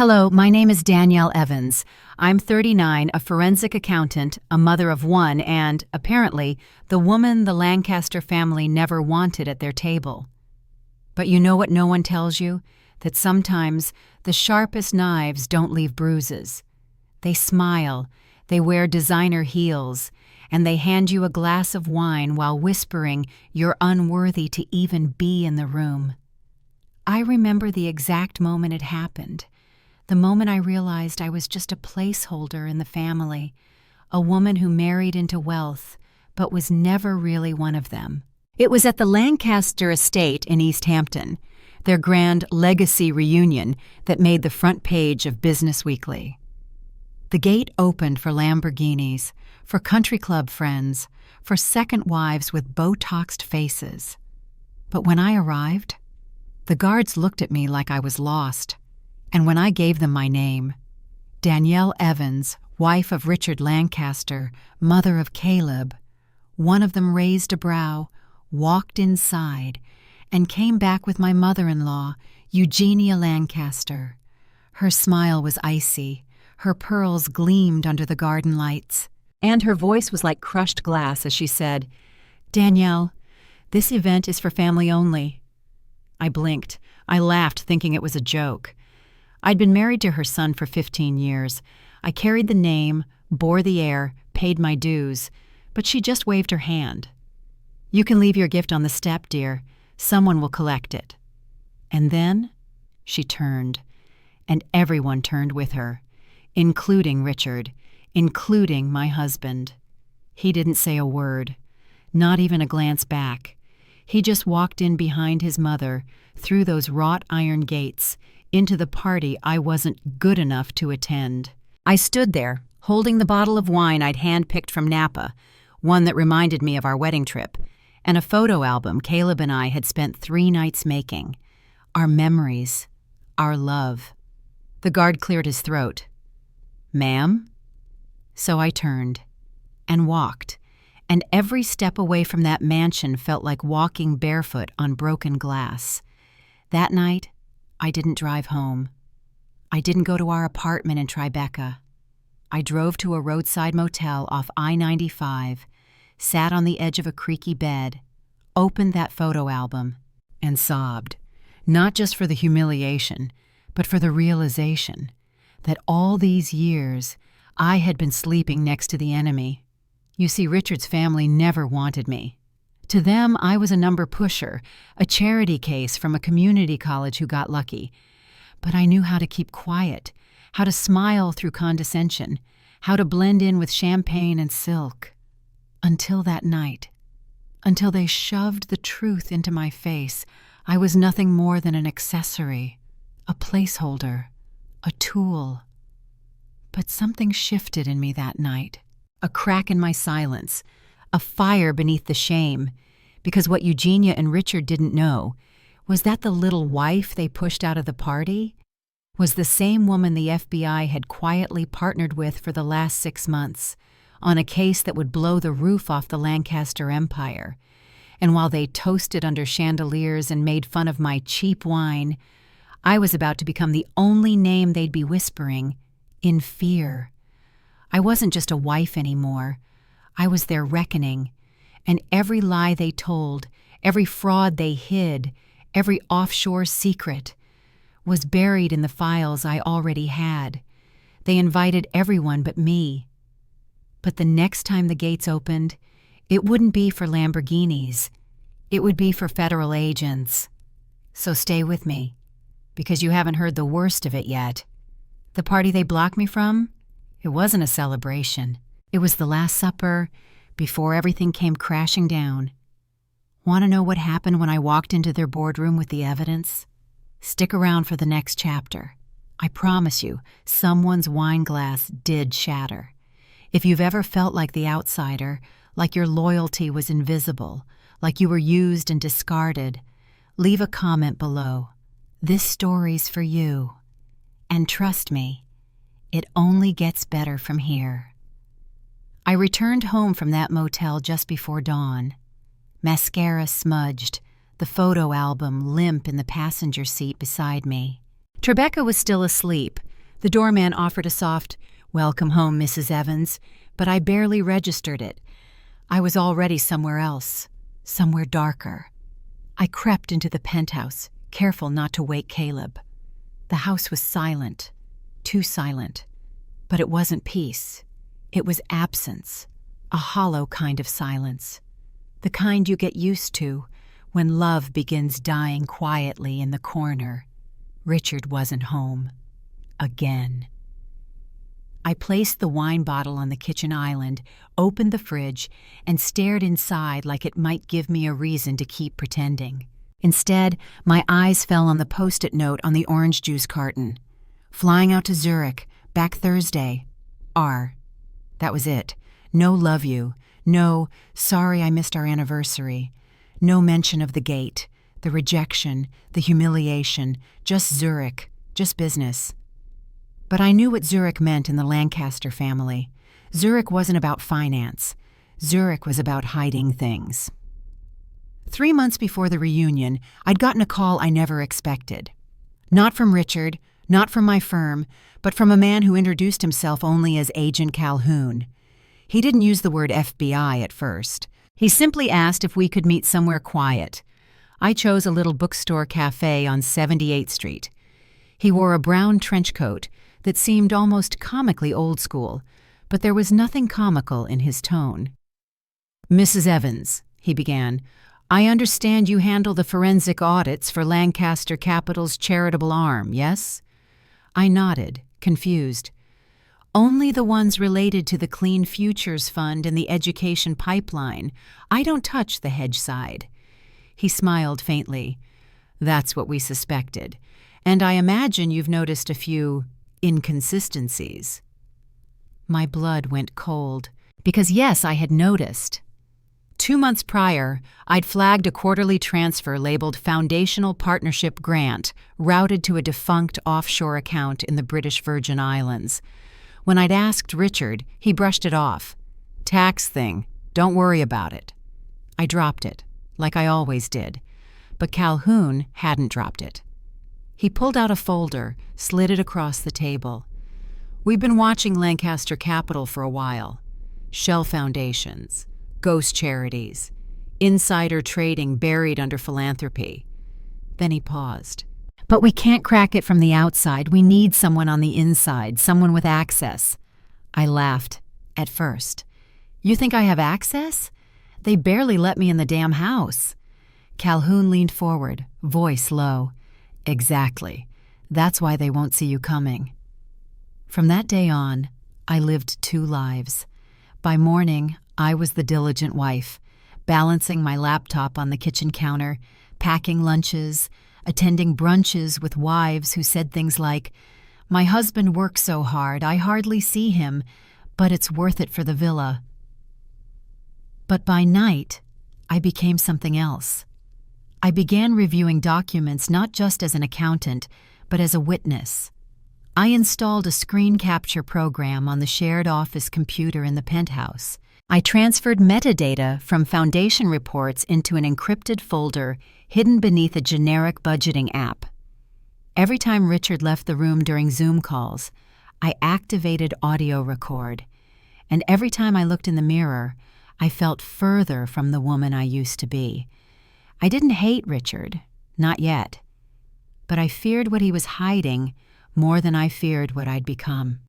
Hello, my name is Danielle Evans. I'm 39, a forensic accountant, a mother of one, and, apparently, the woman the Lancaster family never wanted at their table. But you know what no one tells you? That sometimes the sharpest knives don't leave bruises. They smile, they wear designer heels, and they hand you a glass of wine while whispering you're unworthy to even be in the room. I remember the exact moment it happened. The moment I realized I was just a placeholder in the family, a woman who married into wealth, but was never really one of them. It was at the Lancaster estate in East Hampton, their grand legacy reunion that made the front page of Business Weekly. The gate opened for Lamborghinis, for country club friends, for second wives with Botoxed faces. But when I arrived, the guards looked at me like I was lost. And when I gave them my name, Danielle Evans, wife of Richard Lancaster, mother of Caleb, one of them raised a brow, walked inside, and came back with my mother-in-law, Eugenia Lancaster. Her smile was icy, her pearls gleamed under the garden lights, and her voice was like crushed glass as she said, "Danielle, this event is for family only." I blinked. I laughed, thinking it was a joke. I'd been married to her son for 15 years. I carried the name, bore the air, paid my dues, but she just waved her hand. "You can leave your gift on the step, dear. Someone will collect it." And then she turned, and everyone turned with her, including Richard, including my husband. He didn't say a word, not even a glance back. He just walked in behind his mother, through those wrought iron gates, into the party I wasn't good enough to attend. I stood there, holding the bottle of wine I'd hand-picked from Napa, one that reminded me of our wedding trip, and a photo album Caleb and I had spent 3 nights making. Our memories, our love. The guard cleared his throat. "Ma'am?" So I turned and walked, and every step away from that mansion felt like walking barefoot on broken glass. That night, I didn't drive home. I didn't go to our apartment in Tribeca. I drove to a roadside motel off I-95, sat on the edge of a creaky bed, opened that photo album, and sobbed, not just for the humiliation, but for the realization that all these years I had been sleeping next to the enemy. You see, Richard's family never wanted me. To them, I was a number pusher, a charity case from a community college who got lucky. But I knew how to keep quiet, how to smile through condescension, how to blend in with champagne and silk. Until that night. Until they shoved the truth into my face, I was nothing more than an accessory, a placeholder, a tool. But something shifted in me that night, a crack in my silence, a fire beneath the shame, because what Eugenia and Richard didn't know was that the little wife they pushed out of the party was the same woman the FBI had quietly partnered with for the last 6 months on a case that would blow the roof off the Lancaster empire. And while they toasted under chandeliers and made fun of my cheap wine, I was about to become the only name they'd be whispering, in fear. I wasn't just a wife anymore. I was their reckoning, and every lie they told, every fraud they hid, every offshore secret was buried in the files I already had. They invited everyone but me. But the next time the gates opened, it wouldn't be for Lamborghinis. It would be for federal agents. So stay with me, because you haven't heard the worst of it yet. The party they blocked me from, it wasn't a celebration. It was the Last Supper, before everything came crashing down. Want to know what happened when I walked into their boardroom with the evidence? Stick around for the next chapter. I promise you, someone's wine glass did shatter. If you've ever felt like the outsider, like your loyalty was invisible, like you were used and discarded, leave a comment below. This story's for you. And trust me, it only gets better from here. I returned home from that motel just before dawn. Mascara smudged, the photo album limp in the passenger seat beside me. Tribeca was still asleep, The doorman offered a soft, "Welcome home, Mrs. Evans," but I barely registered it. I was already somewhere else, somewhere darker. I crept into the penthouse, careful not to wake Caleb. The house was silent, too silent. But it wasn't peace. It was absence, a hollow kind of silence. The kind you get used to when love begins dying quietly in the corner. Richard wasn't home. Again. I placed the wine bottle on the kitchen island, opened the fridge, and stared inside like it might give me a reason to keep pretending. Instead, my eyes fell on the post-it note on the orange juice carton. Flying out to Zurich, back Thursday. R. That was it. No love you. No, sorry I missed our anniversary. No mention of the gate, the rejection, the humiliation, just Zurich, just business. But I knew what Zurich meant in the Lancaster family. Zurich wasn't about finance. Zurich was about hiding things. 3 months before the reunion, I'd gotten a call I never expected. Not from Richard, not from my firm, but from a man who introduced himself only as Agent Calhoun. He didn't use the word FBI at first. He simply asked if we could meet somewhere quiet. I chose a little bookstore cafe on 78th Street. He wore a brown trench coat that seemed almost comically old school, but there was nothing comical in his tone. "Mrs. Evans," he began, "I understand you handle the forensic audits for Lancaster Capital's charitable arm, yes?" I nodded, confused. "Only the ones related to the Clean Futures Fund and the education pipeline. I don't touch the hedge side." He smiled faintly. "That's what we suspected. And I imagine you've noticed a few inconsistencies." My blood went cold, because yes, I had noticed. 2 months prior, I'd flagged a quarterly transfer labeled Foundational Partnership Grant, routed to a defunct offshore account in the British Virgin Islands. When I'd asked Richard, he brushed it off. "Tax thing, don't worry about it." I dropped it, like I always did, but Calhoun hadn't dropped it. He pulled out a folder, slid it across the table. "We've been watching Lancaster Capital for a while. Shell foundations, ghost charities, insider trading buried under philanthropy." Then he paused. "But we can't crack it from the outside. We need someone on the inside, someone with access." I laughed, at first. "You think I have access? They barely let me in the damn house." Calhoun leaned forward, voice low. "Exactly. That's why they won't see you coming." From that day on, I lived 2 lives. By morning, I was the diligent wife, balancing my laptop on the kitchen counter, packing lunches, attending brunches with wives who said things like, "My husband works so hard, I hardly see him, but it's worth it for the villa." But by night, I became something else. I began reviewing documents not just as an accountant, but as a witness. I installed a screen capture program on the shared office computer in the penthouse. I transferred metadata from foundation reports into an encrypted folder hidden beneath a generic budgeting app. Every time Richard left the room during Zoom calls, I activated audio record. And every time I looked in the mirror, I felt further from the woman I used to be. I didn't hate Richard, not yet. But I feared what he was hiding more than I feared what I'd become.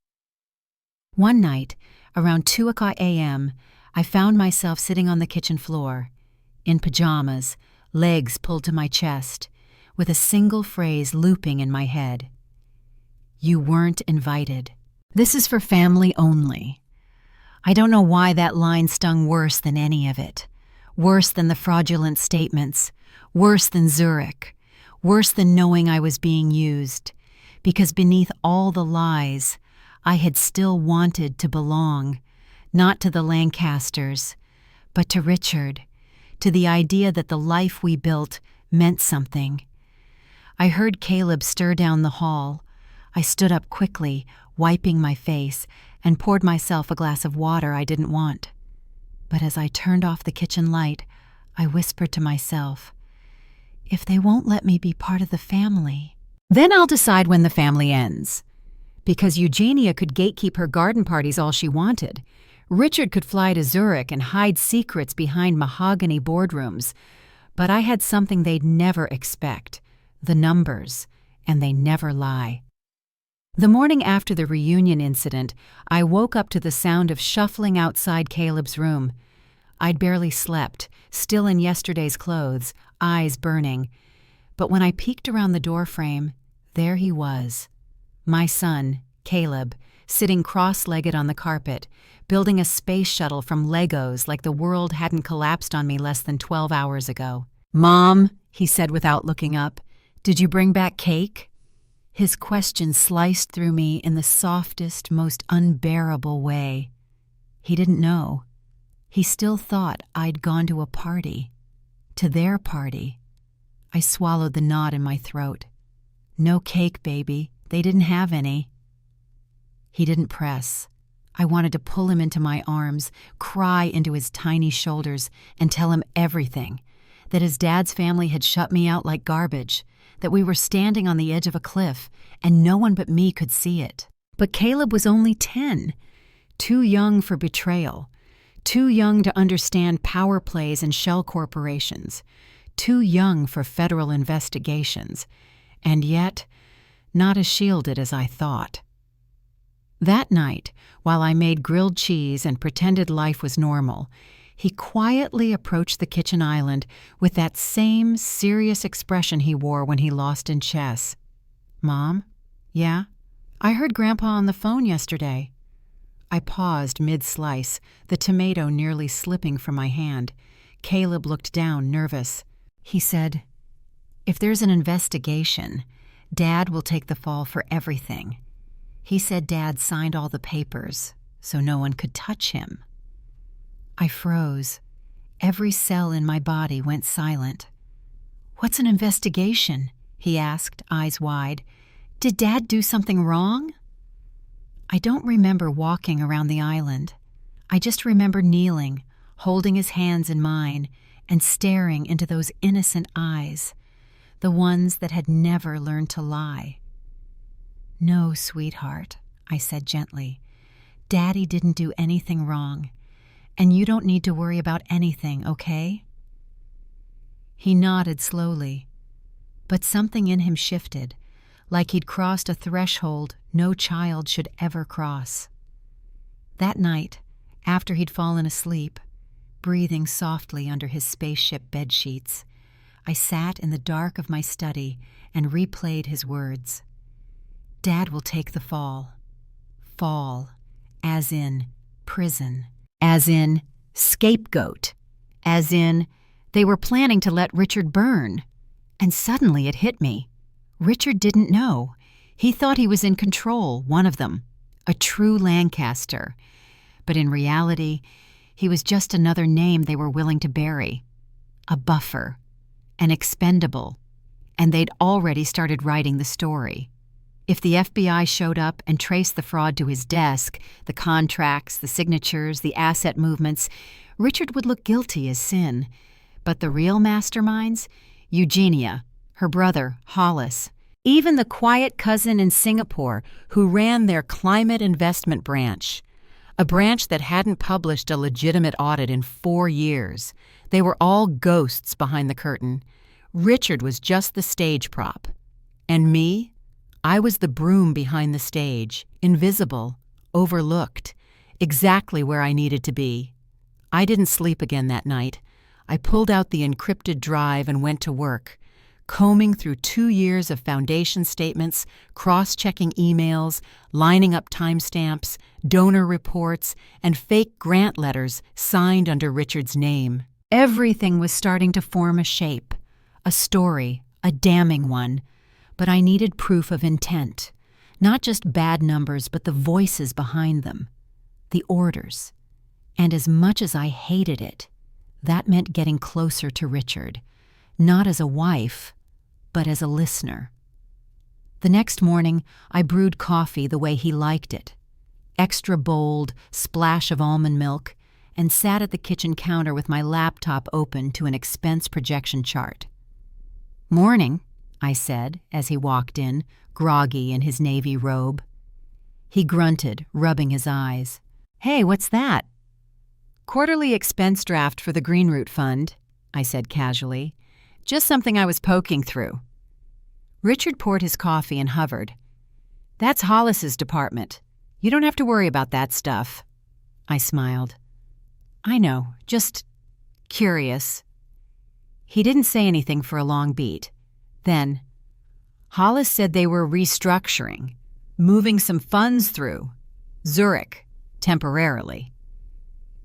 One night, around 2:00 a.m., I found myself sitting on the kitchen floor, in pajamas, legs pulled to my chest, with a single phrase looping in my head. "You weren't invited. This is for family only." I don't know why that line stung worse than any of it. Worse than the fraudulent statements, worse than Zurich, worse than knowing I was being used, because beneath all the lies, I had still wanted to belong, not to the Lancasters, but to Richard, to the idea that the life we built meant something. I heard Caleb stir down the hall. I stood up quickly, wiping my face, and poured myself a glass of water I didn't want. But as I turned off the kitchen light, I whispered to myself, "If they won't let me be part of the family, then I'll decide when the family ends." because Eugenia could gatekeep her garden parties all she wanted. Richard could fly to Zurich and hide secrets behind mahogany boardrooms. But I had something they'd never expect: the numbers, and they never lie. The morning after the reunion incident, I woke up to the sound of shuffling outside Caleb's room. I'd barely slept, still in yesterday's clothes, eyes burning. But when I peeked around the doorframe, there he was. My son, Caleb, sitting cross-legged on the carpet, building a space shuttle from Legos like the world hadn't collapsed on me less than 12 hours ago. "Mom," he said without looking up, "did you bring back cake?" His question sliced through me in the softest, most unbearable way. He didn't know. He still thought I'd gone to a party. To their party. I swallowed the knot in my throat. "No cake, baby. They didn't have any." He didn't press. I wanted to pull him into my arms, cry into his tiny shoulders, and tell him everything. That his dad's family had shut me out like garbage, that we were standing on the edge of a cliff, and no one but me could see it. But Caleb was only 10, too young for betrayal, too young to understand power plays and shell corporations, too young for federal investigations, and yet not as shielded as I thought. That night, while I made grilled cheese and pretended life was normal, he quietly approached the kitchen island with that same serious expression he wore when he lost in chess. "Mom? Yeah? I heard Grandpa on the phone yesterday." I paused mid-slice, the tomato nearly slipping from my hand. Caleb looked down, nervous. He said, "If there's an investigation, Dad will take the fall for everything. He said Dad signed all the papers, so no one could touch him." I froze. Every cell in my body went silent. "What's an investigation?" he asked, eyes wide. "Did Dad do something wrong?" I don't remember walking around the island. I just remember kneeling, holding his hands in mine, and staring into those innocent eyes, the ones that had never learned to lie. "No, sweetheart," I said gently. "Daddy didn't do anything wrong. And you don't need to worry about anything, okay?" He nodded slowly, but something in him shifted, like he'd crossed a threshold no child should ever cross. That night, after he'd fallen asleep, breathing softly under his spaceship bedsheets, I sat in the dark of my study and replayed his words. "Dad will take the fall. Fall, as in prison. As in scapegoat. As in they were planning to let Richard burn." And suddenly it hit me. Richard didn't know. He thought he was in control, one of them, a true Lancaster. But in reality, he was just another name they were willing to bury. A buffer. An expendable. And they'd already started writing the story. If the FBI showed up and traced the fraud to his desk, the contracts, the signatures, the asset movements, Richard would look guilty as sin. But the real masterminds? Eugenia, her brother, Hollis, even the quiet cousin in Singapore who ran their climate investment branch, a branch that hadn't published a legitimate audit in 4 years. They were all ghosts behind the curtain. Richard was just the stage prop. And me? I was the broom behind the stage, invisible, overlooked, exactly where I needed to be. I didn't sleep again that night. I pulled out the encrypted drive and went to work, combing through 2 years of foundation statements, cross-checking emails, lining up timestamps, donor reports, and fake grant letters signed under Richard's name. Everything was starting to form a shape, a story, a damning one. But I needed proof of intent, not just bad numbers, but the voices behind them, the orders. And as much as I hated it, that meant getting closer to Richard, not as a wife, but as a listener. The next morning, I brewed coffee the way he liked it, extra bold, splash of almond milk, and sat at the kitchen counter with my laptop open to an expense projection chart. "Morning," I said as he walked in, groggy in his navy robe. He grunted, rubbing his eyes. "Hey, what's that?" "Quarterly expense draft for the Green Root Fund," I said casually. "Just something I was poking through." Richard poured his coffee and hovered. "That's Hollis's department. You don't have to worry about that stuff." I smiled. "I know, just curious." He didn't say anything for a long beat. Then, "Hollis said they were restructuring, moving some funds through Zurich, temporarily."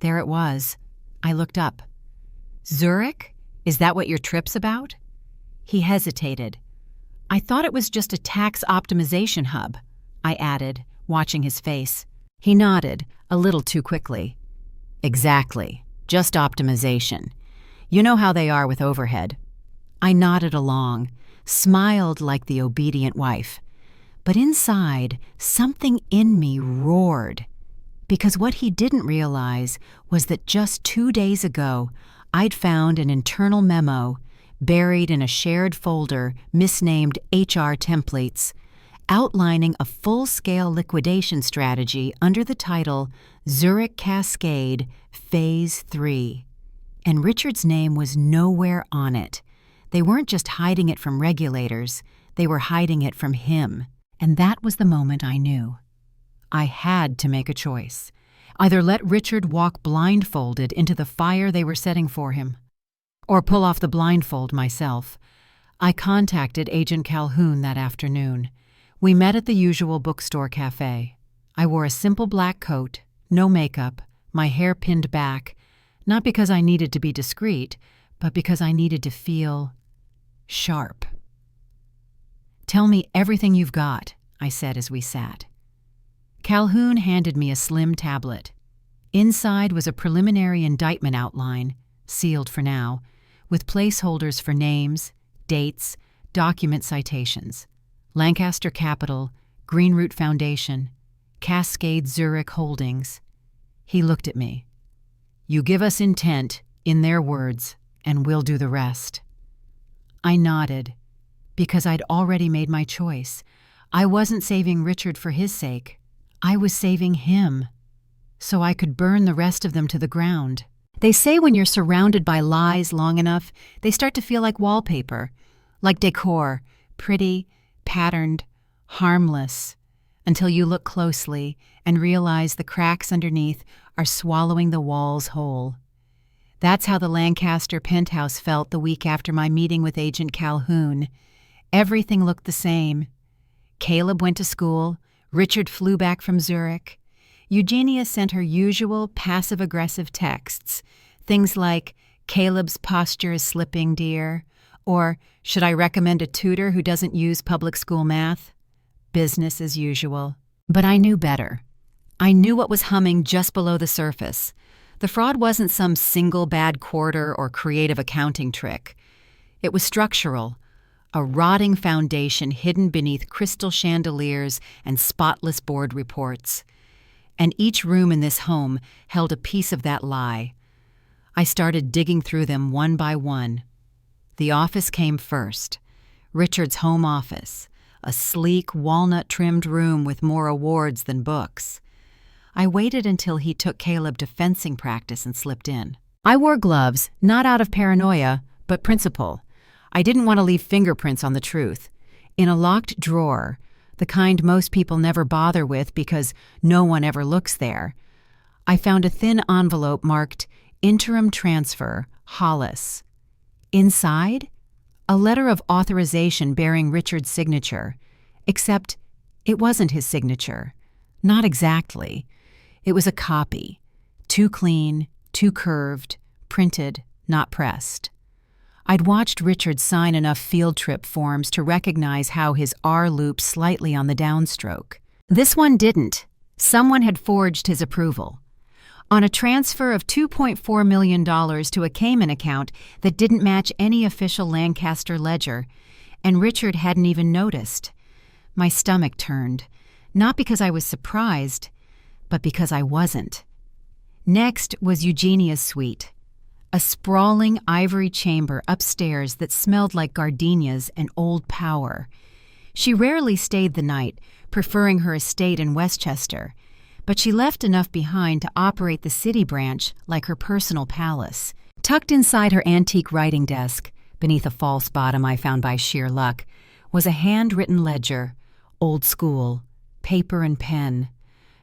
There it was. I looked up. "Zurich? Is that what your trip's about?" He hesitated. "I thought it was just a tax optimization hub," I added, watching his face. He nodded, a little too quickly. "Exactly. Just optimization. You know how they are with overhead." I nodded along, smiled like the obedient wife. But inside, something in me roared. Because what he didn't realize was that just 2 days ago, I'd found an internal memo buried in a shared folder misnamed HR Templates, outlining a full-scale liquidation strategy under the title Zurich Cascade Phase 3. And Richard's name was nowhere on it. They weren't just hiding it from regulators, they were hiding it from him. And that was the moment I knew. I had to make a choice. Either let Richard walk blindfolded into the fire they were setting for him, or pull off the blindfold myself. I contacted Agent Calhoun that afternoon. We met at the usual bookstore cafe. I wore a simple black coat, no makeup, my hair pinned back, not because I needed to be discreet, but because I needed to feel sharp. "Tell me everything you've got," I said as we sat. Calhoun handed me a slim tablet. Inside was a preliminary indictment outline, sealed for now, with placeholders for names, dates, document citations. Lancaster Capital, Green Root Foundation, Cascade Zurich Holdings. He looked at me. "You give us intent, in their words, and we'll do the rest." I nodded, because I'd already made my choice. I wasn't saving Richard for his sake. I was saving him, so I could burn the rest of them to the ground. They say when you're surrounded by lies long enough, they start to feel like wallpaper, like decor, pretty, patterned, harmless, until you look closely and realize the cracks underneath are swallowing the walls whole. That's how the Lancaster penthouse felt the week after my meeting with Agent Calhoun. Everything looked the same. Caleb went to school. Richard flew back from Zurich. Eugenia sent her usual passive-aggressive texts, things like, "Caleb's posture is slipping, dear," or, "Should I recommend a tutor who doesn't use public school math?" Business as usual. But I knew better. I knew what was humming just below the surface. The fraud wasn't some single bad quarter or creative accounting trick. It was structural, a rotting foundation hidden beneath crystal chandeliers and spotless board reports. And each room in this home held a piece of that lie. I started digging through them one by one. The office came first. Richard's home office, a sleek, walnut-trimmed room with more awards than books. I waited until he took Caleb to fencing practice and slipped in. I wore gloves, not out of paranoia, but principle. I didn't want to leave fingerprints on the truth. In a locked drawer, the kind most people never bother with because no one ever looks there, I found a thin envelope marked Interim Transfer, Hollis. Inside, a letter of authorization bearing Richard's signature, except it wasn't his signature. Not exactly. It was a copy, too clean, too curved, printed, not pressed. I'd watched Richard sign enough field trip forms to recognize how his R looped slightly on the downstroke. This one didn't. Someone had forged his approval. On a transfer of $2.4 million to a Cayman account that didn't match any official Lancaster ledger, and Richard hadn't even noticed. My stomach turned, not because I was surprised, but because I wasn't. Next was Eugenia's suite, a sprawling ivory chamber upstairs that smelled like gardenias and old power. She rarely stayed the night, preferring her estate in Westchester, but she left enough behind to operate the city branch like her personal palace. Tucked inside her antique writing desk, beneath a false bottom I found by sheer luck, was a handwritten ledger, old school, paper and pen.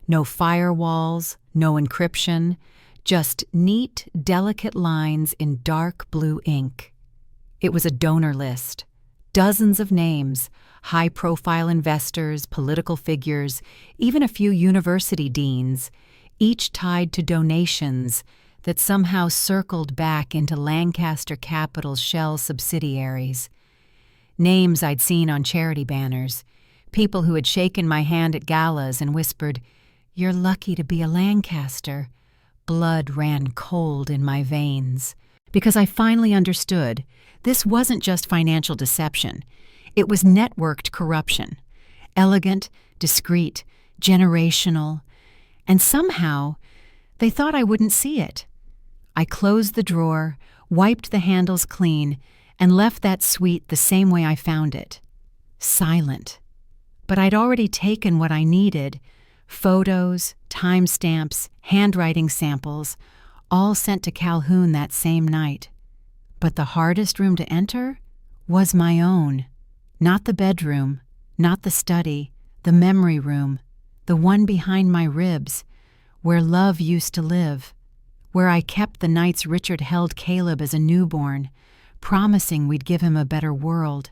No firewalls, no encryption, just neat, delicate lines in dark blue ink. It was a donor list. Dozens of names, high-profile investors, political figures, even a few university deans, each tied to donations that somehow circled back into Lancaster Capital's shell subsidiaries. Names I'd seen on charity banners, people who had shaken my hand at galas and whispered, "You're lucky to be a Lancaster." Blood ran cold in my veins, because I finally understood this wasn't just financial deception. It was networked corruption. Elegant, discreet, generational, and somehow they thought I wouldn't see it. I closed the drawer, wiped the handles clean, and left that suite the same way I found it. Silent. But I'd already taken what I needed: photos, timestamps, handwriting samples, all sent to Calhoun that same night. But the hardest room to enter was my own. Not the bedroom, not the study, the memory room, the one behind my ribs, where love used to live, where I kept the nights Richard held Caleb as a newborn, promising we'd give him a better world,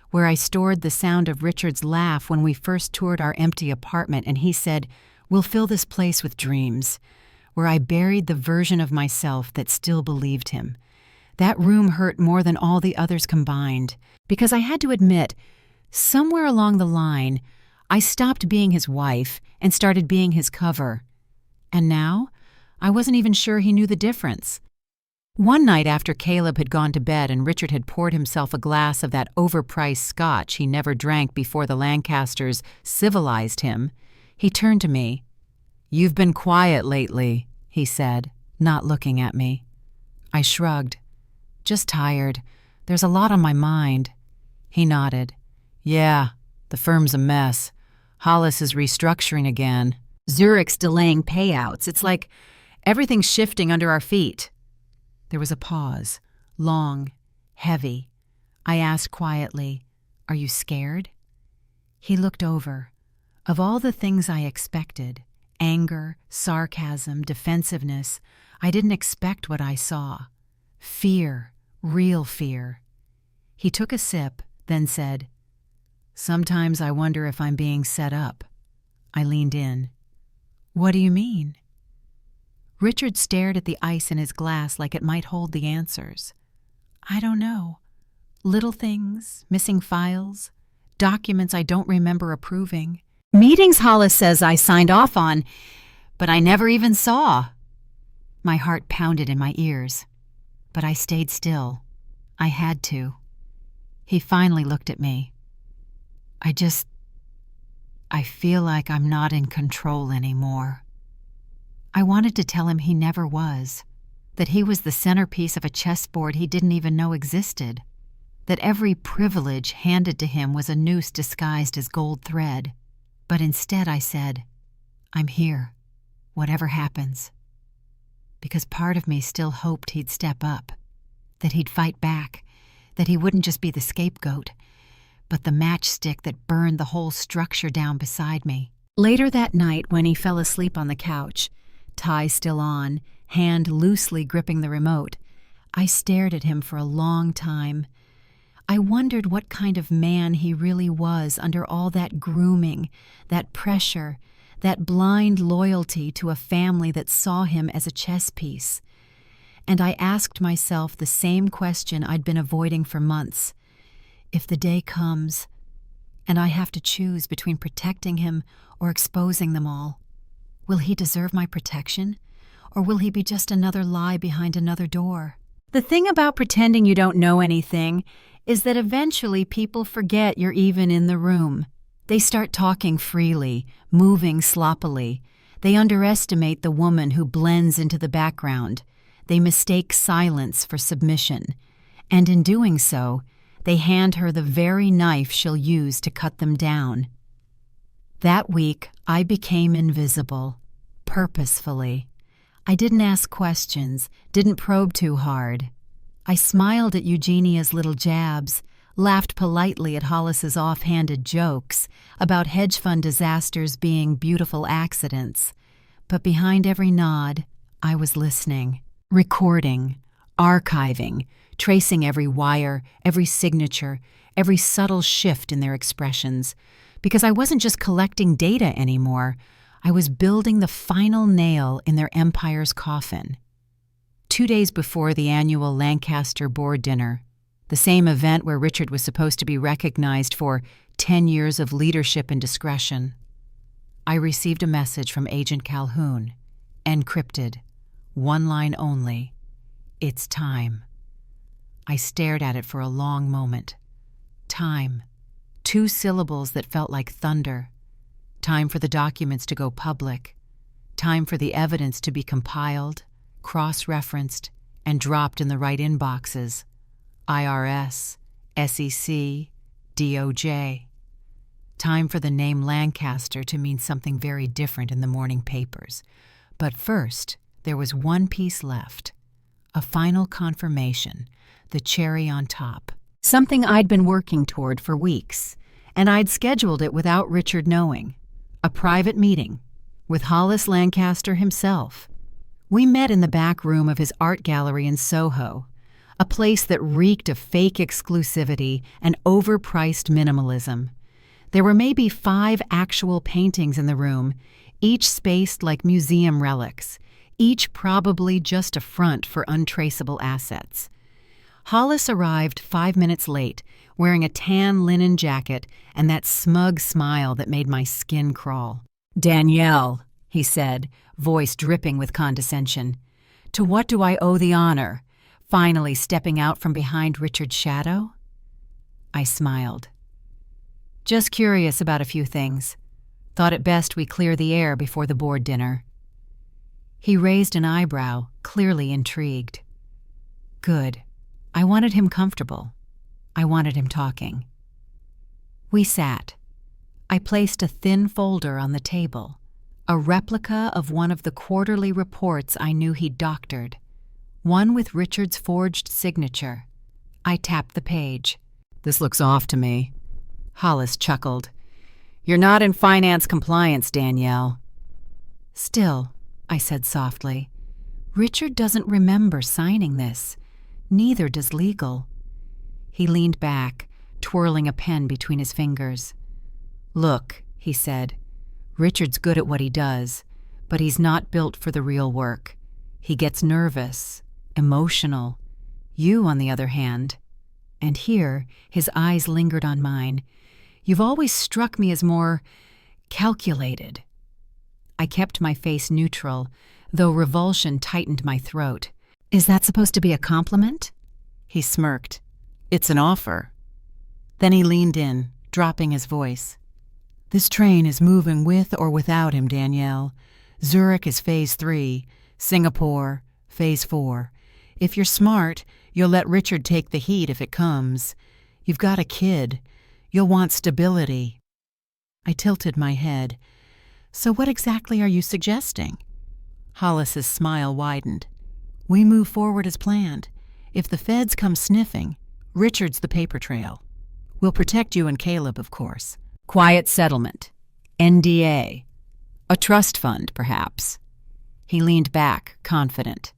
where I stored the sound of Richard's laugh when we first toured our empty apartment and he said, "We'll fill this place with dreams," where I buried the version of myself that still believed him. That room hurt more than all the others combined, because I had to admit, somewhere along the line, I stopped being his wife and started being his cover. And now, I wasn't even sure he knew the difference. One night after Caleb had gone to bed and Richard had poured himself a glass of that overpriced scotch he never drank before the Lancasters civilized him, he turned to me. "You've been quiet lately," he said, not looking at me. I shrugged. "Just tired. There's a lot on my mind." He nodded. "Yeah, the firm's a mess. Hollis is restructuring again. Zurich's delaying payouts. It's like everything's shifting under our feet." There was a pause, long, heavy. I asked quietly, "Are you scared?" He looked over. Of all the things I expected, anger, sarcasm, defensiveness, I didn't expect what I saw. Fear, real fear. He took a sip, then said, "Sometimes I wonder if I'm being set up." I leaned in. "What do you mean?" Richard stared at the ice in his glass like it might hold the answers. "I don't know. Little things, missing files, documents I don't remember approving. Meetings Hollis says I signed off on, but I never even saw." My heart pounded in my ears, but I stayed still. I had to. He finally looked at me. I feel like I'm not in control anymore." I wanted to tell him he never was, that he was the centerpiece of a chessboard he didn't even know existed, that every privilege handed to him was a noose disguised as gold thread. But instead I said, "I'm here, whatever happens." Because part of me still hoped he'd step up, that he'd fight back, that he wouldn't just be the scapegoat, but the matchstick that burned the whole structure down beside me. Later that night, when he fell asleep on the couch, tie still on, hand loosely gripping the remote, I stared at him for a long time. I wondered what kind of man he really was under all that grooming, that pressure, that blind loyalty to a family that saw him as a chess piece. And I asked myself the same question I'd been avoiding for months. If the day comes, and I have to choose between protecting him or exposing them all, will he deserve my protection, or will he be just another lie behind another door? The thing about pretending you don't know anything is that eventually people forget you're even in the room. They start talking freely, moving sloppily. They underestimate the woman who blends into the background. They mistake silence for submission. And in doing so, They hand her the very knife she'll use to cut them down. That week, I became invisible, purposefully. I didn't ask questions, didn't probe too hard. I smiled at Eugenia's little jabs, laughed politely at Hollis's offhanded jokes about hedge fund disasters being beautiful accidents. But behind every nod, I was listening, recording, archiving, tracing every wire, every signature, every subtle shift in their expressions, because I wasn't just collecting data anymore. I was building the final nail in their empire's coffin. 2 days before the annual Lancaster board dinner, the same event where Richard was supposed to be recognized for 10 years of leadership and discretion, I received a message from Agent Calhoun, encrypted, one line only. It's time. I stared at it for a long moment. Time. 2 syllables that felt like thunder. Time for the documents to go public. Time for the evidence to be compiled, cross-referenced, and dropped in the right inboxes. IRS, SEC, DOJ. Time for the name Lancaster to mean something very different in the morning papers. But first, there was one piece left. A final confirmation, the cherry on top. Something I'd been working toward for weeks, and I'd scheduled it without Richard knowing. A private meeting with Hollis Lancaster himself. We met in the back room of his art gallery in Soho, a place that reeked of fake exclusivity and overpriced minimalism. There were maybe 5 actual paintings in the room, each spaced like museum relics, each probably just a front for untraceable assets. Hollis arrived 5 minutes late, wearing a tan linen jacket and that smug smile that made my skin crawl. "Danielle," he said, voice dripping with condescension. "To what do I owe the honor? Finally stepping out from behind Richard's shadow?" I smiled. "Just curious about a few things. Thought it best we clear the air before the board dinner." He raised an eyebrow, clearly intrigued. Good. I wanted him comfortable. I wanted him talking. We sat. I placed a thin folder on the table, a replica of one of the quarterly reports I knew he'd doctored, one with Richard's forged signature. I tapped the page. "This looks off to me." Hollis chuckled. "You're not in finance compliance, Danielle." "Still," I said softly, "Richard doesn't remember signing this. Neither does legal." He leaned back, twirling a pen between his fingers. "Look," he said, "Richard's good at what he does, but he's not built for the real work. He gets nervous, emotional. You, on the other hand," and here his eyes lingered on mine, "you've always struck me as more calculated." I kept my face neutral, though revulsion tightened my throat. "Is that supposed to be a compliment?" He smirked. "It's an offer." Then he leaned in, dropping his voice. "This train is moving with or without him, Danielle. Zurich is Phase 3, Singapore, Phase 4. If you're smart, you'll let Richard take the heat if it comes. You've got a kid. You'll want stability." I tilted my head. "So what exactly are you suggesting?" Hollis's smile widened. "We move forward as planned. If the feds come sniffing, Richard's the paper trail. We'll protect you and Caleb, of course. Quiet settlement. NDA. A trust fund, perhaps." He leaned back, confident.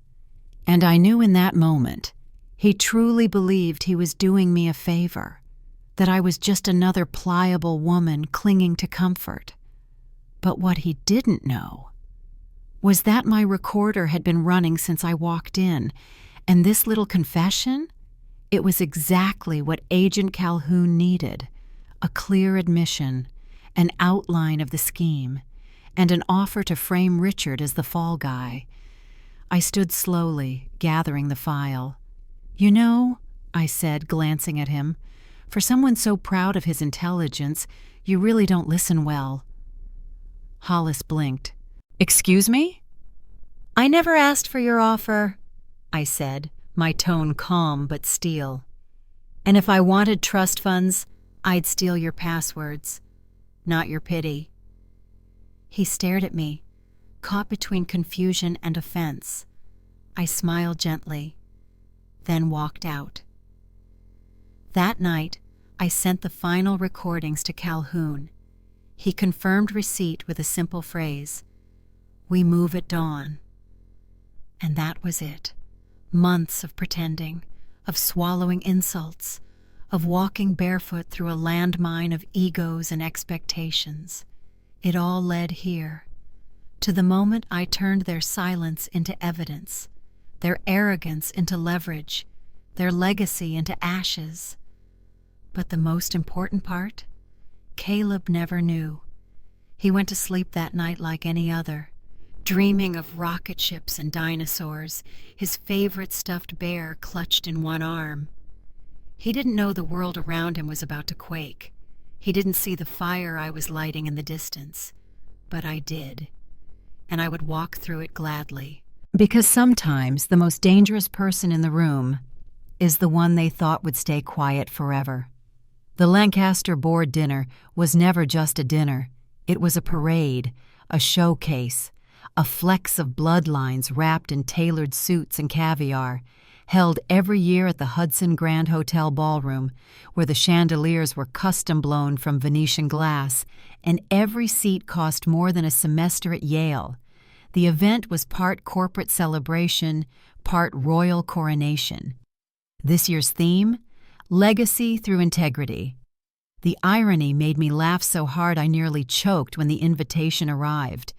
And I knew in that moment he truly believed he was doing me a favor, that I was just another pliable woman clinging to comfort. But what he didn't know was that my recorder had been running since I walked in, and this little confession, it was exactly what Agent Calhoun needed, a clear admission, an outline of the scheme, and an offer to frame Richard as the fall guy. I stood slowly, gathering the file. "You know," I said, glancing at him, "for someone so proud of his intelligence, you really don't listen well." Hollis blinked. "Excuse me?" "I never asked for your offer," I said, my tone calm but steel. And if I wanted trust funds, I'd steal your passwords, not your pity." He stared at me, caught between confusion and offense. I smiled gently, then walked out. That night, I sent the final recordings to Calhoun. He confirmed receipt with a simple phrase, "We move at dawn." And that was it. Months of pretending, of swallowing insults, of walking barefoot through a landmine of egos and expectations. It all led here, to the moment I turned their silence into evidence, their arrogance into leverage, their legacy into ashes. But the most important part? Caleb never knew. He went to sleep that night like any other, dreaming of rocket ships and dinosaurs, his favorite stuffed bear clutched in one arm. He didn't know the world around him was about to quake. He didn't see the fire I was lighting in the distance. But I did, and I would walk through it gladly. Because sometimes the most dangerous person in the room is the one they thought would stay quiet forever. The Lancaster board dinner was never just a dinner. It was a parade, a showcase, a flex of bloodlines wrapped in tailored suits and caviar, held every year at the Hudson Grand Hotel ballroom, where the chandeliers were custom-blown from Venetian glass, and every seat cost more than a semester at Yale. The event was part corporate celebration, part royal coronation. This year's theme? Legacy through integrity. The irony made me laugh so hard I nearly choked when the invitation arrived.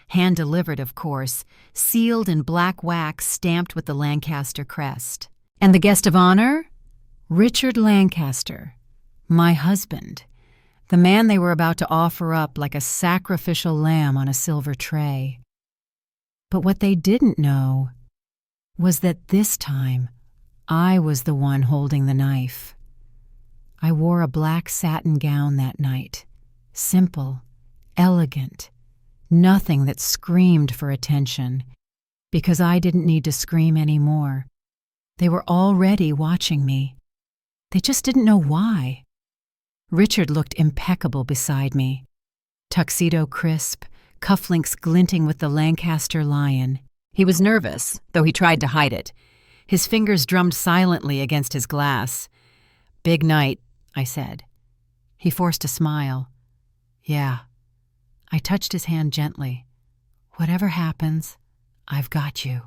Hand-delivered, of course, sealed in black wax stamped with the Lancaster crest. And the guest of honor? Richard Lancaster, my husband, the man they were about to offer up like a sacrificial lamb on a silver tray. But what they didn't know was that this time I was the one holding the knife. I wore a black satin gown that night, simple, elegant, nothing that screamed for attention, because I didn't need to scream anymore. They were already watching me. They just didn't know why. Richard looked impeccable beside me. Tuxedo crisp, cufflinks glinting with the Lancaster lion. He was nervous, though he tried to hide it. His fingers drummed silently against his glass. "Big night," I said. He forced a smile. "Yeah." I touched his hand gently. "Whatever happens, I've got you."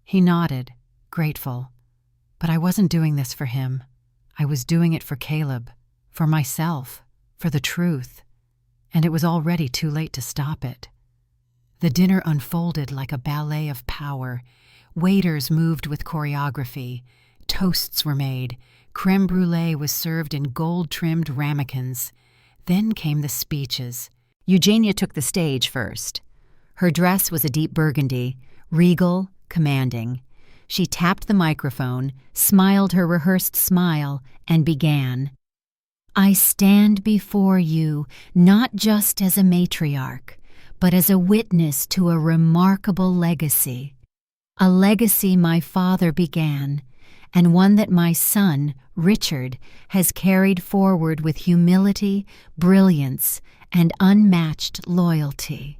He nodded, grateful. But I wasn't doing this for him. I was doing it for Caleb, for myself, for the truth. And it was already too late to stop it. The dinner unfolded like a ballet of power. Waiters moved with choreography. Toasts were made. Creme brulee was served in gold-trimmed ramekins. Then came the speeches. Eugenia took the stage first. Her dress was a deep burgundy, regal, commanding. She tapped the microphone, smiled her rehearsed smile, and began. "I stand before you not just as a matriarch, but as a witness to a remarkable legacy. A legacy my father began, and one that my son, Richard, has carried forward with humility, brilliance, and unmatched loyalty."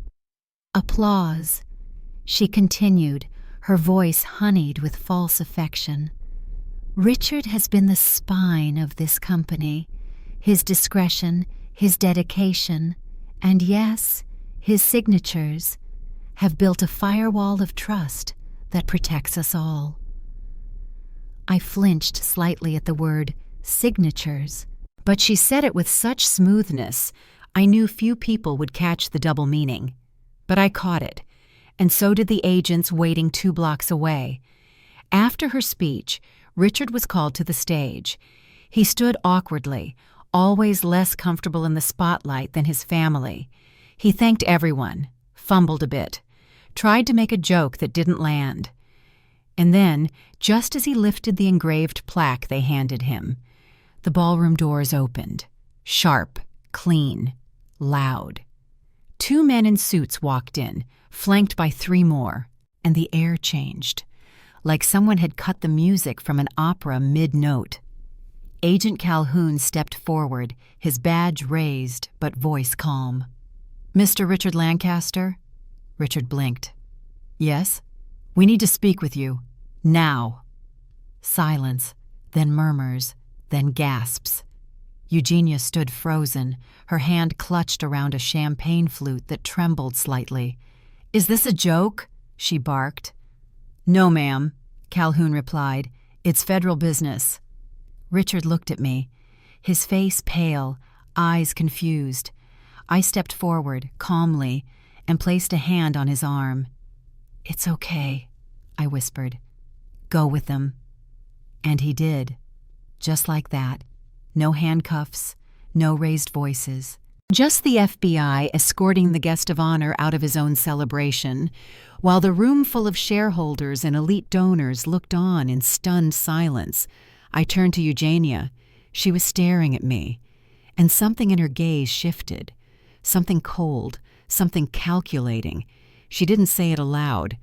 Applause. She continued, her voice honeyed with false affection. "Richard has been the spine of this company. His discretion, his dedication, and yes, his signatures have built a firewall of trust that protects us all." I flinched slightly at the word signatures, but she said it with such smoothness I knew few people would catch the double meaning. But I caught it, and so did the agents waiting 2 blocks away. After her speech, Richard was called to the stage. He stood awkwardly, always less comfortable in the spotlight than his family. He thanked everyone, fumbled a bit, tried to make a joke that didn't land. And then, just as he lifted the engraved plaque they handed him, the ballroom doors opened, sharp, clean, loud. 2 men in suits walked in, flanked by 3 more, and the air changed, like someone had cut the music from an opera mid-note. Agent Calhoun stepped forward, his badge raised but voice calm. "Mr. Richard Lancaster?" Richard blinked. "Yes? We need to speak with you. Now." Silence, then murmurs, then gasps. Eugenia stood frozen, her hand clutched around a champagne flute that trembled slightly. "Is this a joke?" she barked. "No, ma'am," Calhoun replied. "It's federal business." Richard looked at me, his face pale, eyes confused. I stepped forward, calmly, and placed a hand on his arm. "It's okay," I whispered. "Go with them." And he did. Just like that. No handcuffs, no raised voices. Just the FBI escorting the guest of honor out of his own celebration, while the room full of shareholders and elite donors looked on in stunned silence. I turned to Eugenia. She was staring at me, and something in her gaze shifted. Something cold, something calculating. She didn't say it aloud,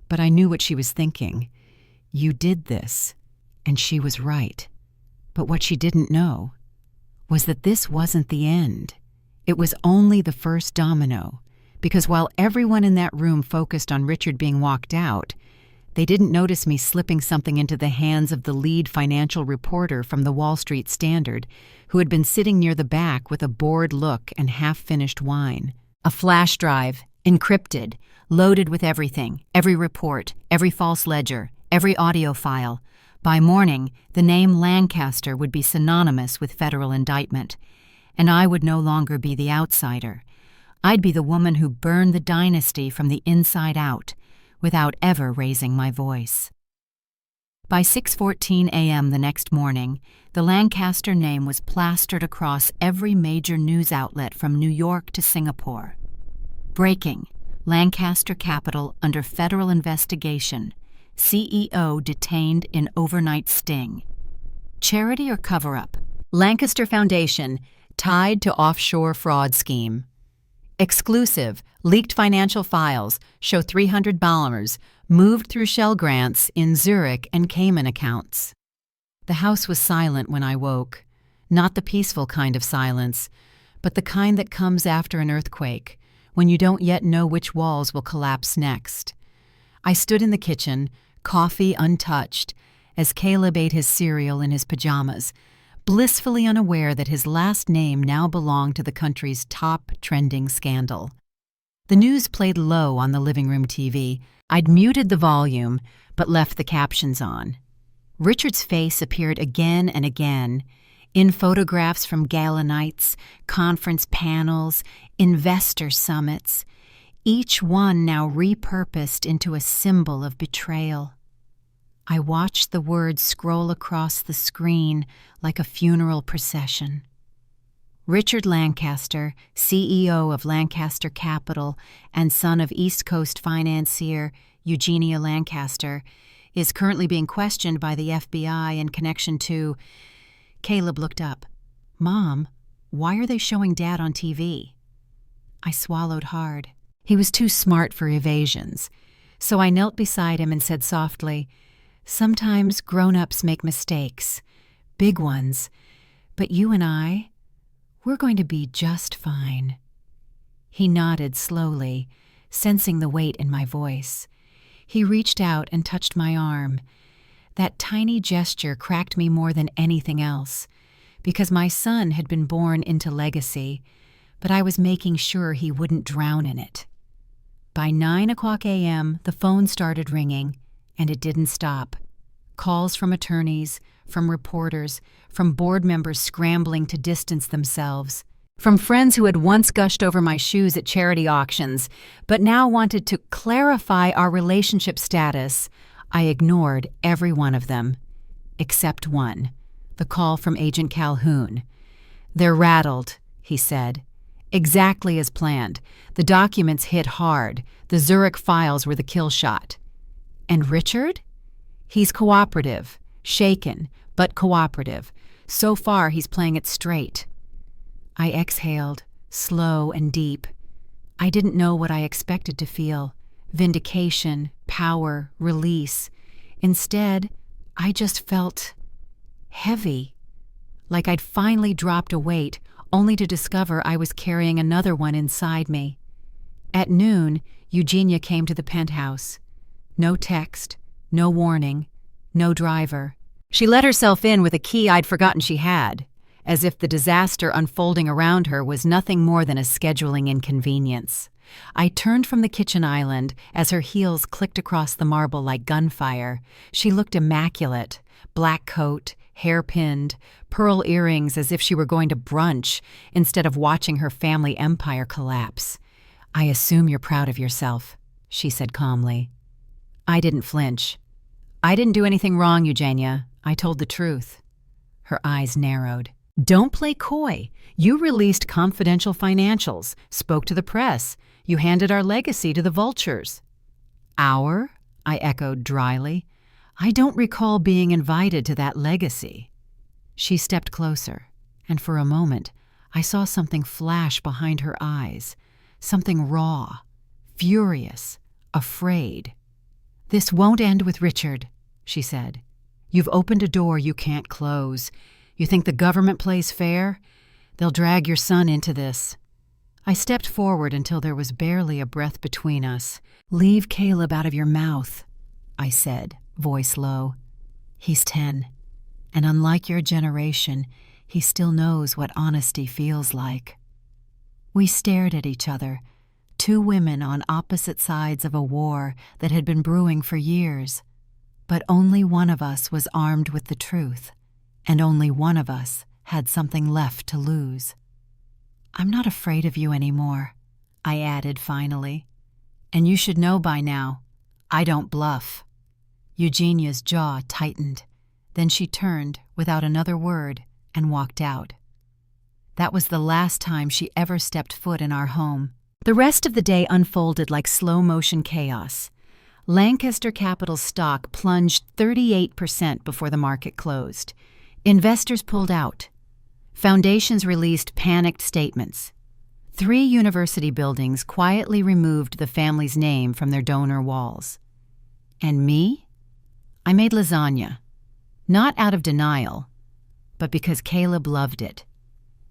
but I knew what she was thinking. You did this, and she was right. But what she didn't know was that this wasn't the end. It was only the first domino, because while everyone in that room focused on Richard being walked out, they didn't notice me slipping something into the hands of the lead financial reporter from the Wall Street Standard, who had been sitting near the back with a bored look and half-finished wine. A flash drive, encrypted, loaded with everything, every report, every false ledger, every audio file. By morning, the name Lancaster would be synonymous with federal indictment, and I would no longer be the outsider. I'd be the woman who burned the dynasty from the inside out, without ever raising my voice. By 6:14 a.m. the next morning, the Lancaster name was plastered across every major news outlet from New York to Singapore. Breaking: Lancaster Capital under federal investigation. CEO detained in overnight sting. Charity or cover-up? Lancaster Foundation tied to offshore fraud scheme. Exclusive: leaked financial files show 300 ballroomers moved through shell grants in Zurich and Cayman accounts. The house was silent when I woke. Not the peaceful kind of silence, but the kind that comes after an earthquake, when you don't yet know which walls will collapse next. I stood in the kitchen, coffee untouched, as Caleb ate his cereal in his pajamas, blissfully unaware that his last name now belonged to the country's top trending scandal. The news played low on the living room TV. I'd muted the volume, but left the captions on. Richard's face appeared again and again, in photographs from gala nights, conference panels, investor summits, each one now repurposed into a symbol of betrayal. I watched the words scroll across the screen like a funeral procession. Richard Lancaster, CEO of Lancaster Capital and son of East Coast financier Eugenia Lancaster, is currently being questioned by the FBI in connection to... Caleb looked up. "Mom, why are they showing Dad on TV?" I swallowed hard. He was too smart for evasions, so I knelt beside him and said softly, "Sometimes grown-ups make mistakes, big ones, but you and we're going to be just fine." He nodded slowly, sensing the weight in my voice. He reached out and touched my arm. That tiny gesture cracked me more than anything else, because my son had been born into legacy, but I was making sure he wouldn't drown in it. By 9:00 a.m., the phone started ringing, and it didn't stop. Calls from attorneys, from reporters, from board members scrambling to distance themselves, from friends who had once gushed over my shoes at charity auctions, but now wanted to clarify our relationship status. I ignored every one of them, except one, the call from Agent Calhoun. "They're rattled," he said. "Exactly as planned. The documents hit hard. The Zurich files were the kill shot." "And Richard?" "He's cooperative. Shaken, but cooperative. So far, he's playing it straight." I exhaled, slow and deep. I didn't know what I expected to feel. Vindication, power, release. Instead, I just felt heavy. like I'd finally dropped a weight, only to discover I was carrying another one inside me. At noon, Eugenia came to the penthouse. No text, no warning, no driver. She let herself in with a key I'd forgotten she had, as if the disaster unfolding around her was nothing more than a scheduling inconvenience. I turned from the kitchen island as her heels clicked across the marble like gunfire. She looked immaculate, black coat, hair pinned, pearl earrings as if she were going to brunch instead of watching her family empire collapse. "I assume you're proud of yourself," she said calmly. I didn't flinch. "I didn't do anything wrong, Eugenia. I told the truth." Her eyes narrowed. "Don't play coy. You released confidential financials, spoke to the press. You handed our legacy to the vultures." "Our?" I echoed dryly. "I don't recall being invited to that legacy." She stepped closer, and for a moment I saw something flash behind her eyes, something raw, furious, afraid. "This won't end with Richard," she said. "You've opened a door you can't close. You think the government plays fair? They'll drag your son into this." I stepped forward until there was barely a breath between us. "Leave Caleb out of your mouth," I said, voice low. "He's 10, and unlike your generation, he still knows what honesty feels like." We stared at each other, two women on opposite sides of a war that had been brewing for years. But only one of us was armed with the truth, and only one of us had something left to lose. "I'm not afraid of you anymore," I added finally. "And you should know by now, I don't bluff." Eugenia's jaw tightened. Then she turned without another word and walked out. That was the last time she ever stepped foot in our home. The rest of the day unfolded like slow-motion chaos. Lancaster Capital's stock plunged 38% before the market closed. Investors pulled out. Foundations released panicked statements. 3 university buildings quietly removed the family's name from their donor walls. And me? I made lasagna. Not out of denial, but because Caleb loved it.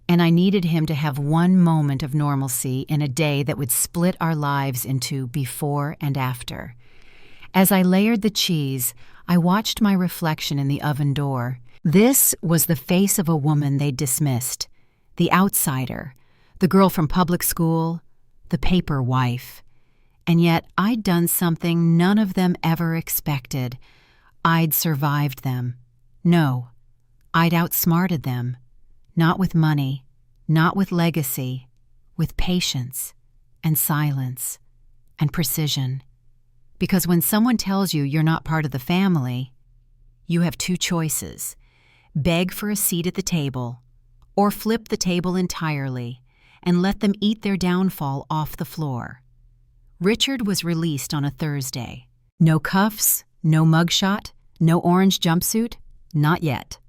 And I needed him to have one moment of normalcy in a day that would split our lives into before and after. As I layered the cheese, I watched my reflection in the oven door. This was the face of a woman they'd dismissed, the outsider, the girl from public school, the paper wife. And yet I'd done something none of them ever expected. I'd survived them. No, I'd outsmarted them. Not with money, not with legacy, with patience and silence and precision. Because when someone tells you you're not part of the family, you have 2 choices: beg for a seat at the table, or flip the table entirely and let them eat their downfall off the floor. Richard was released on a Thursday. No cuffs, no mugshot, no orange jumpsuit, not yet.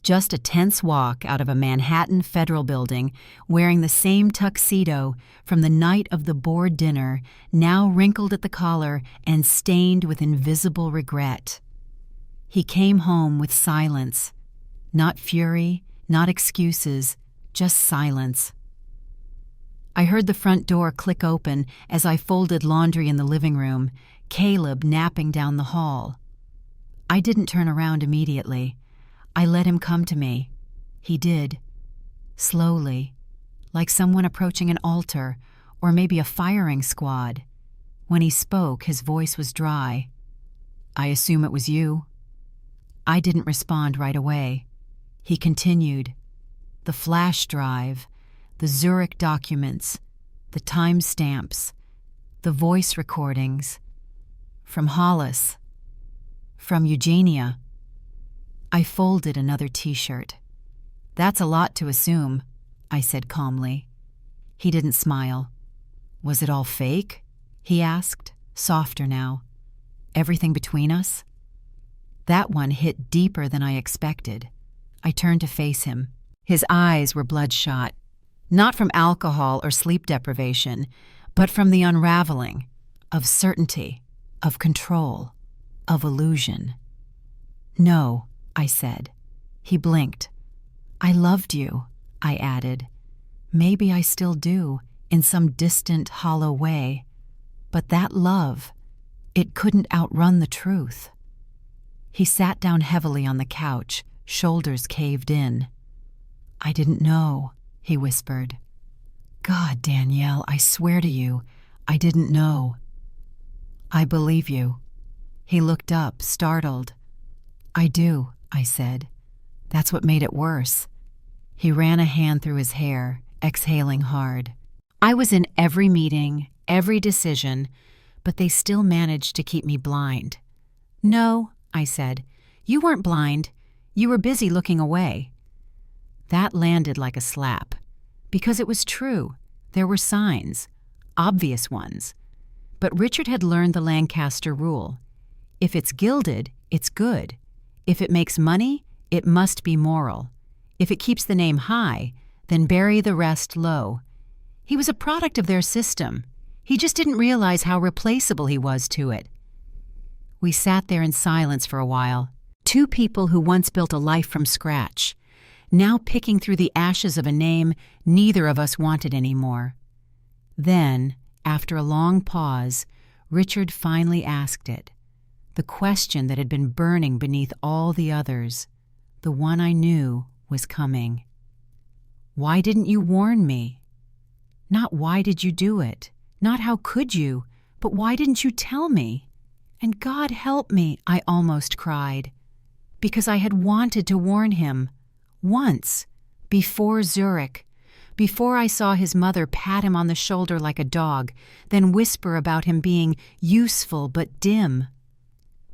Just a tense walk out of a Manhattan federal building wearing the same tuxedo from the night of the board dinner, now wrinkled at the collar and stained with invisible regret. He came home with silence. Not fury, not excuses, just silence. I heard the front door click open as I folded laundry in the living room, Caleb napping down the hall. I didn't turn around immediately. I let him come to me. He did. Slowly, like someone approaching an altar or maybe a firing squad. When he spoke, his voice was dry. "I assume it was you." I didn't respond right away. He continued. The flash drive, the Zurich documents, the timestamps, the voice recordings. From Hollis. From Eugenia. I folded another t-shirt. "That's a lot to assume," I said calmly. He didn't smile. "Was it all fake?" he asked, softer now. "Everything between us?" That one hit deeper than I expected. I turned to face him. His eyes were bloodshot, not from alcohol or sleep deprivation, but from the unraveling of certainty, of control, of illusion. "No," I said. He blinked. I loved you, I added. Maybe I still do, in some distant, hollow way. But that love, it couldn't outrun the truth. He sat down heavily on the couch, shoulders caved in. I didn't know, he whispered. God, Danielle, I swear to you, I didn't know. I believe you. He looked up, startled. I do, I said. That's what made it worse. He ran a hand through his hair, exhaling hard. I was in every meeting, every decision, but they still managed to keep me blind. No, I said. You weren't blind. You were busy looking away. That landed like a slap. Because it was true. There were signs. Obvious ones. But Richard had learned the Lancaster rule. If it's gilded, it's good. If it makes money, it must be moral. If it keeps the name high, then bury the rest low. He was a product of their system. He just didn't realize how replaceable he was to it. We sat there in silence for a while. Two people who once built a life from scratch, now picking through the ashes of a name neither of us wanted anymore. Then, after a long pause, Richard finally asked it. The question that had been burning beneath all the others, the one I knew was coming. Why didn't you warn me? Not why did you do it, not how could you, but why didn't you tell me? And God help me, I almost cried. Because I had wanted to warn him. Once. Before Zurich. Before I saw his mother pat him on the shoulder like a dog, then whisper about him being useful but dim.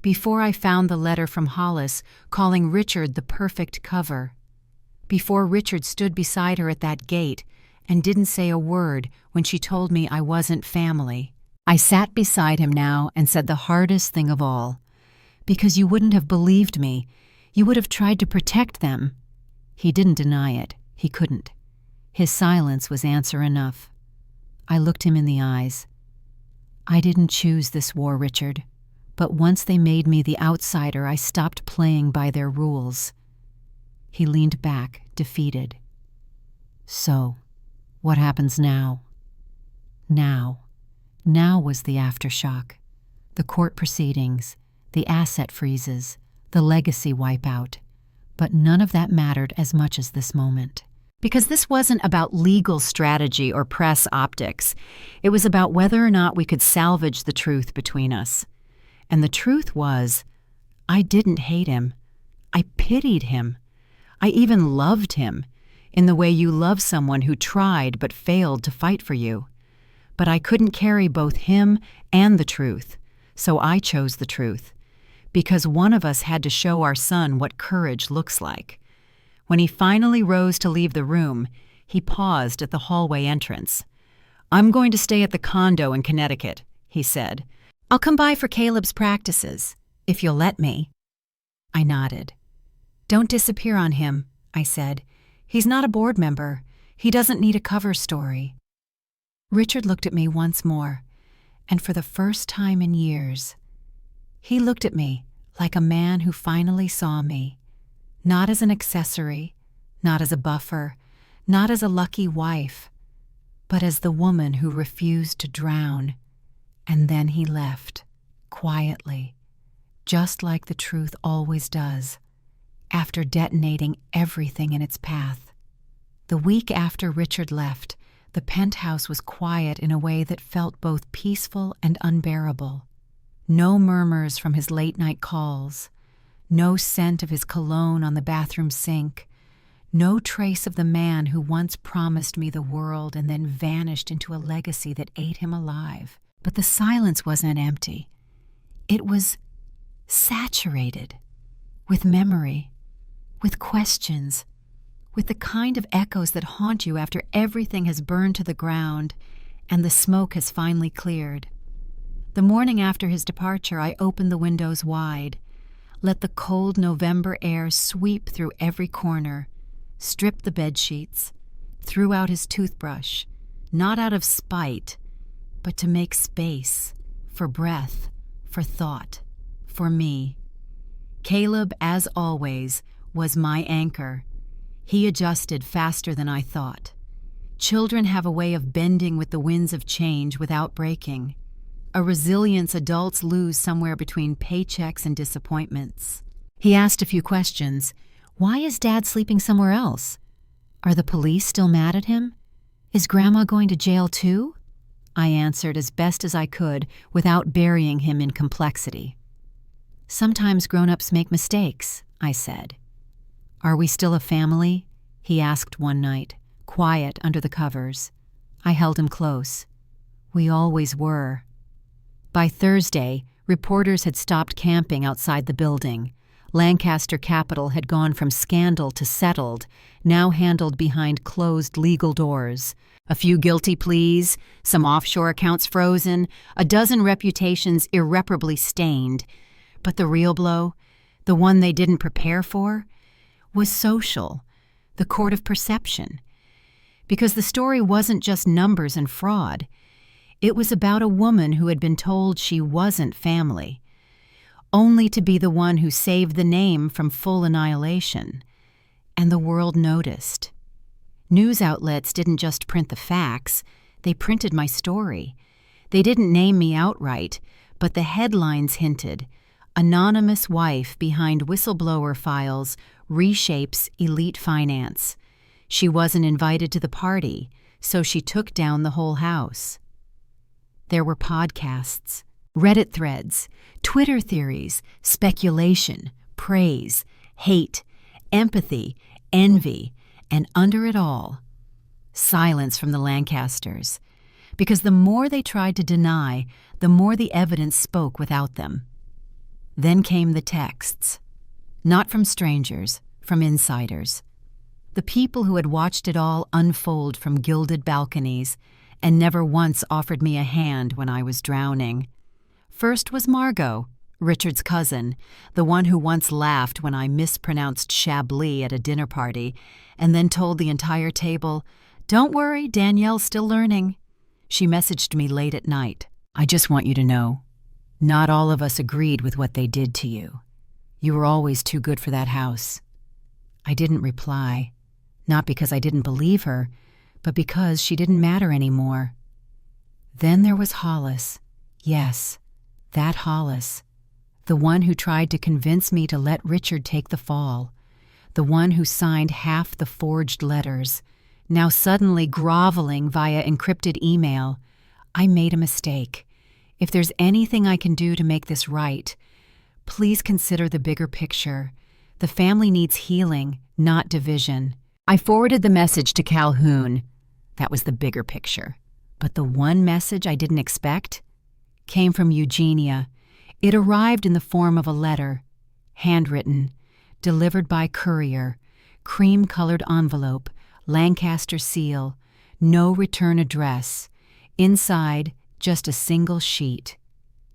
Before I found the letter from Hollis calling Richard the perfect cover. Before Richard stood beside her at that gate and didn't say a word when she told me I wasn't family. I sat beside him now and said the hardest thing of all. Because you wouldn't have believed me. You would have tried to protect them. He didn't deny it. He couldn't. His silence was answer enough. I looked him in the eyes. I didn't choose this war, Richard. But once they made me the outsider, I stopped playing by their rules. He leaned back, defeated. So, what happens now? Now was the aftershock. The court proceedings, the asset freezes, the legacy wipeout. But none of that mattered as much as this moment. Because this wasn't about legal strategy or press optics. It was about whether or not we could salvage the truth between us. And the truth was, I didn't hate him. I pitied him. I even loved him, in the way you love someone who tried but failed to fight for you. But I couldn't carry both him and the truth, so I chose the truth. Because one of us had to show our son what courage looks like. When he finally rose to leave the room, he paused at the hallway entrance. I'm going to stay at the condo in Connecticut, he said. I'll come by for Caleb's practices, if you'll let me. I nodded. Don't disappear on him, I said. He's not a board member. He doesn't need a cover story. Richard looked at me once more, and for the first time in years, he looked at me like a man who finally saw me, not as an accessory, not as a buffer, not as a lucky wife, but as the woman who refused to drown. And then he left, quietly, just like the truth always does, after detonating everything in its path. The week after Richard left, the penthouse was quiet in a way that felt both peaceful and unbearable. No murmurs from his late-night calls, no scent of his cologne on the bathroom sink, no trace of the man who once promised me the world and then vanished into a legacy that ate him alive. But the silence wasn't empty. It was saturated with memory, with questions, with the kind of echoes that haunt you after everything has burned to the ground and the smoke has finally cleared. The morning after his departure, I opened the windows wide, let the cold November air sweep through every corner, stripped the bedsheets, threw out his toothbrush, not out of spite, but to make space, for breath, for thought, for me. Caleb, as always, was my anchor. He adjusted faster than I thought. Children have a way of bending with the winds of change without breaking. A resilience adults lose somewhere between paychecks and disappointments. He asked a few questions. Why is Dad sleeping somewhere else? Are the police still mad at him? Is Grandma going to jail too? I answered as best as I could without burying him in complexity. Sometimes grown-ups make mistakes, I said. Are we still a family? He asked one night, quiet under the covers. I held him close. We always were. By Thursday, reporters had stopped camping outside the building. Lancaster Capital had gone from scandal to settled, now handled behind closed legal doors. A few guilty pleas, some offshore accounts frozen, a dozen reputations irreparably stained. But the real blow, the one they didn't prepare for, was social, the court of perception. Because the story wasn't just numbers and fraud. It was about a woman who had been told she wasn't family, only to be the one who saved the name from full annihilation. And the world noticed. News outlets didn't just print the facts, they printed my story. They didn't name me outright, but the headlines hinted, anonymous wife behind whistleblower files reshapes elite finance. She wasn't invited to the party, so she took down the whole house. There were podcasts, Reddit threads, Twitter theories, speculation, praise, hate, empathy, envy, and under it all, silence from the Lancasters. Because the more they tried to deny, the more the evidence spoke without them. Then came the texts. Not from strangers, from insiders. The people who had watched it all unfold from gilded balconies and never once offered me a hand when I was drowning. First was Margot, Richard's cousin, the one who once laughed when I mispronounced Chablis at a dinner party, and then told the entire table, "Don't worry, Danielle's still learning." She messaged me late at night. "I just want you to know, not all of us agreed with what they did to you. You were always too good for that house." I didn't reply, not because I didn't believe her, but because she didn't matter anymore. Then there was Hollis. Yes, that Hollis. The one who tried to convince me to let Richard take the fall. The one who signed half the forged letters. Now suddenly groveling via encrypted email. I made a mistake. If there's anything I can do to make this right, please consider the bigger picture. The family needs healing, not division. I forwarded the message to Calhoun. That was the bigger picture. But the one message I didn't expect came from Eugenia. It arrived in the form of a letter, handwritten, delivered by courier, cream-colored envelope, Lancaster seal, no return address. Inside, just a single sheet.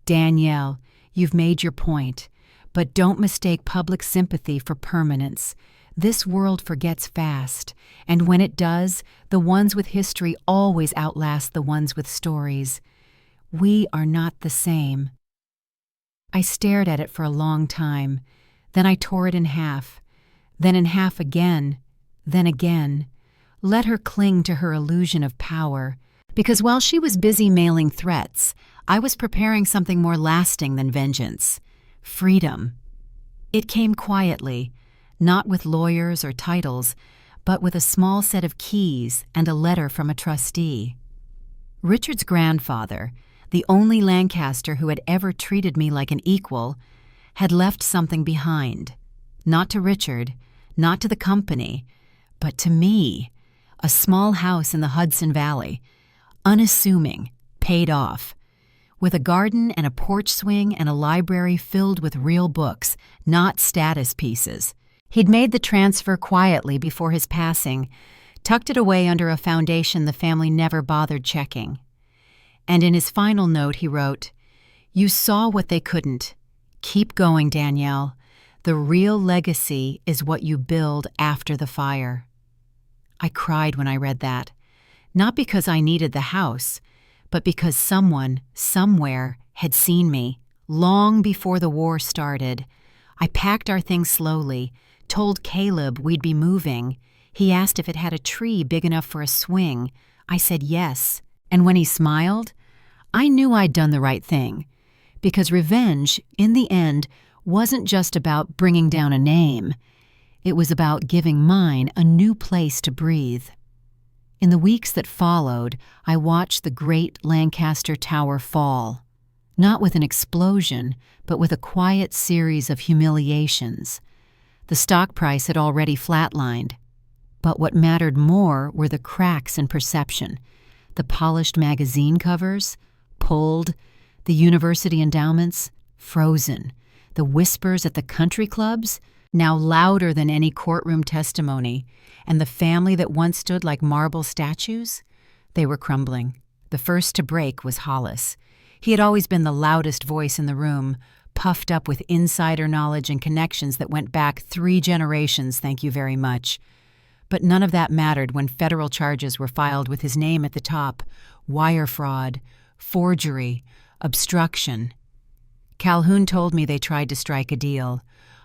"Danielle, you've made your point, but don't mistake public sympathy for permanence. This world forgets fast, and when it does, the ones with history always outlast the ones with stories. We are not the same." I stared at it for a long time. Then I tore it in half. Then in half again. Then again. Let her cling to her illusion of power. Because while she was busy mailing threats, I was preparing something more lasting than vengeance. Freedom. It came quietly, not with lawyers or titles, but with a small set of keys and a letter from a trustee. Richard's grandfather, the only Lancaster who had ever treated me like an equal, had left something behind. Not to Richard, not to the company, but to me. A small house in the Hudson Valley, unassuming, paid off, with a garden and a porch swing and a library filled with real books, not status pieces. He'd made the transfer quietly before his passing, tucked it away under a foundation the family never bothered checking. And in his final note he wrote, "You saw what they couldn't. Keep going, Danielle. The real legacy is what you build after the fire." I cried when I read that, not because I needed the house, but because someone, somewhere, had seen me, long before the war started. I packed our things slowly, told Caleb we'd be moving. He asked if it had a tree big enough for a swing. I said yes. And when he smiled, I knew I'd done the right thing. Because revenge, in the end, wasn't just about bringing down a name. It was about giving mine a new place to breathe. In the weeks that followed, I watched the great Lancaster Tower fall. Not with an explosion, but with a quiet series of humiliations. The stock price had already flatlined. But what mattered more were the cracks in perception. The polished magazine covers, pulled, the university endowments, frozen, the whispers at the country clubs, now louder than any courtroom testimony, and the family that once stood like marble statues, they were crumbling. The first to break was Hollis. He had always been the loudest voice in the room, puffed up with insider knowledge and connections that went back 3 generations, thank you very much. But none of that mattered when federal charges were filed with his name at the top: wire fraud, forgery, obstruction. Calhoun told me they tried to strike a deal.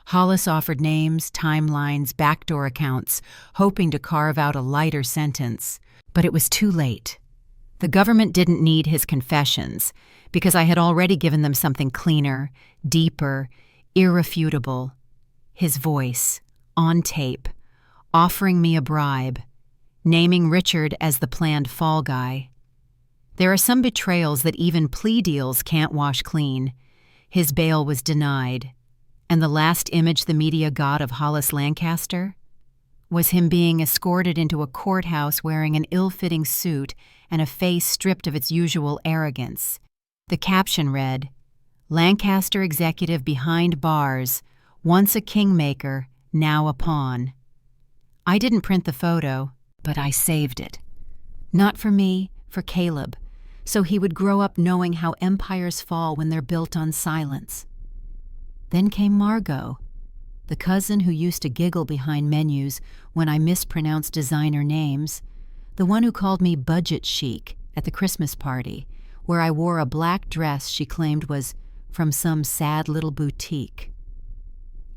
Hollis offered names, timelines, backdoor accounts, hoping to carve out a lighter sentence. But it was too late. The government didn't need his confessions, because I had already given them something cleaner, deeper, irrefutable. His voice, on tape, offering me a bribe, naming Richard as the planned fall guy. There are some betrayals that even plea deals can't wash clean. His bail was denied. And the last image the media got of Hollis Lancaster was him being escorted into a courthouse wearing an ill-fitting suit and a face stripped of its usual arrogance. The caption read, "Lancaster executive behind bars, once a kingmaker, now a pawn." I didn't print the photo, but I saved it. Not for me, for Caleb, so he would grow up knowing how empires fall when they're built on silence. Then came Margot, the cousin who used to giggle behind menus when I mispronounced designer names, the one who called me budget chic at the Christmas party, where I wore a black dress she claimed was from some sad little boutique.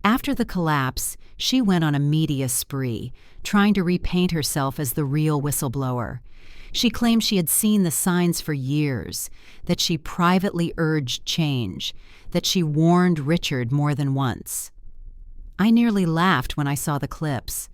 After the collapse, she went on a media spree, trying to repaint herself as the real whistleblower. She claimed she had seen the signs for years, that she privately urged change, that she warned Richard more than once. I nearly laughed when I saw the clips.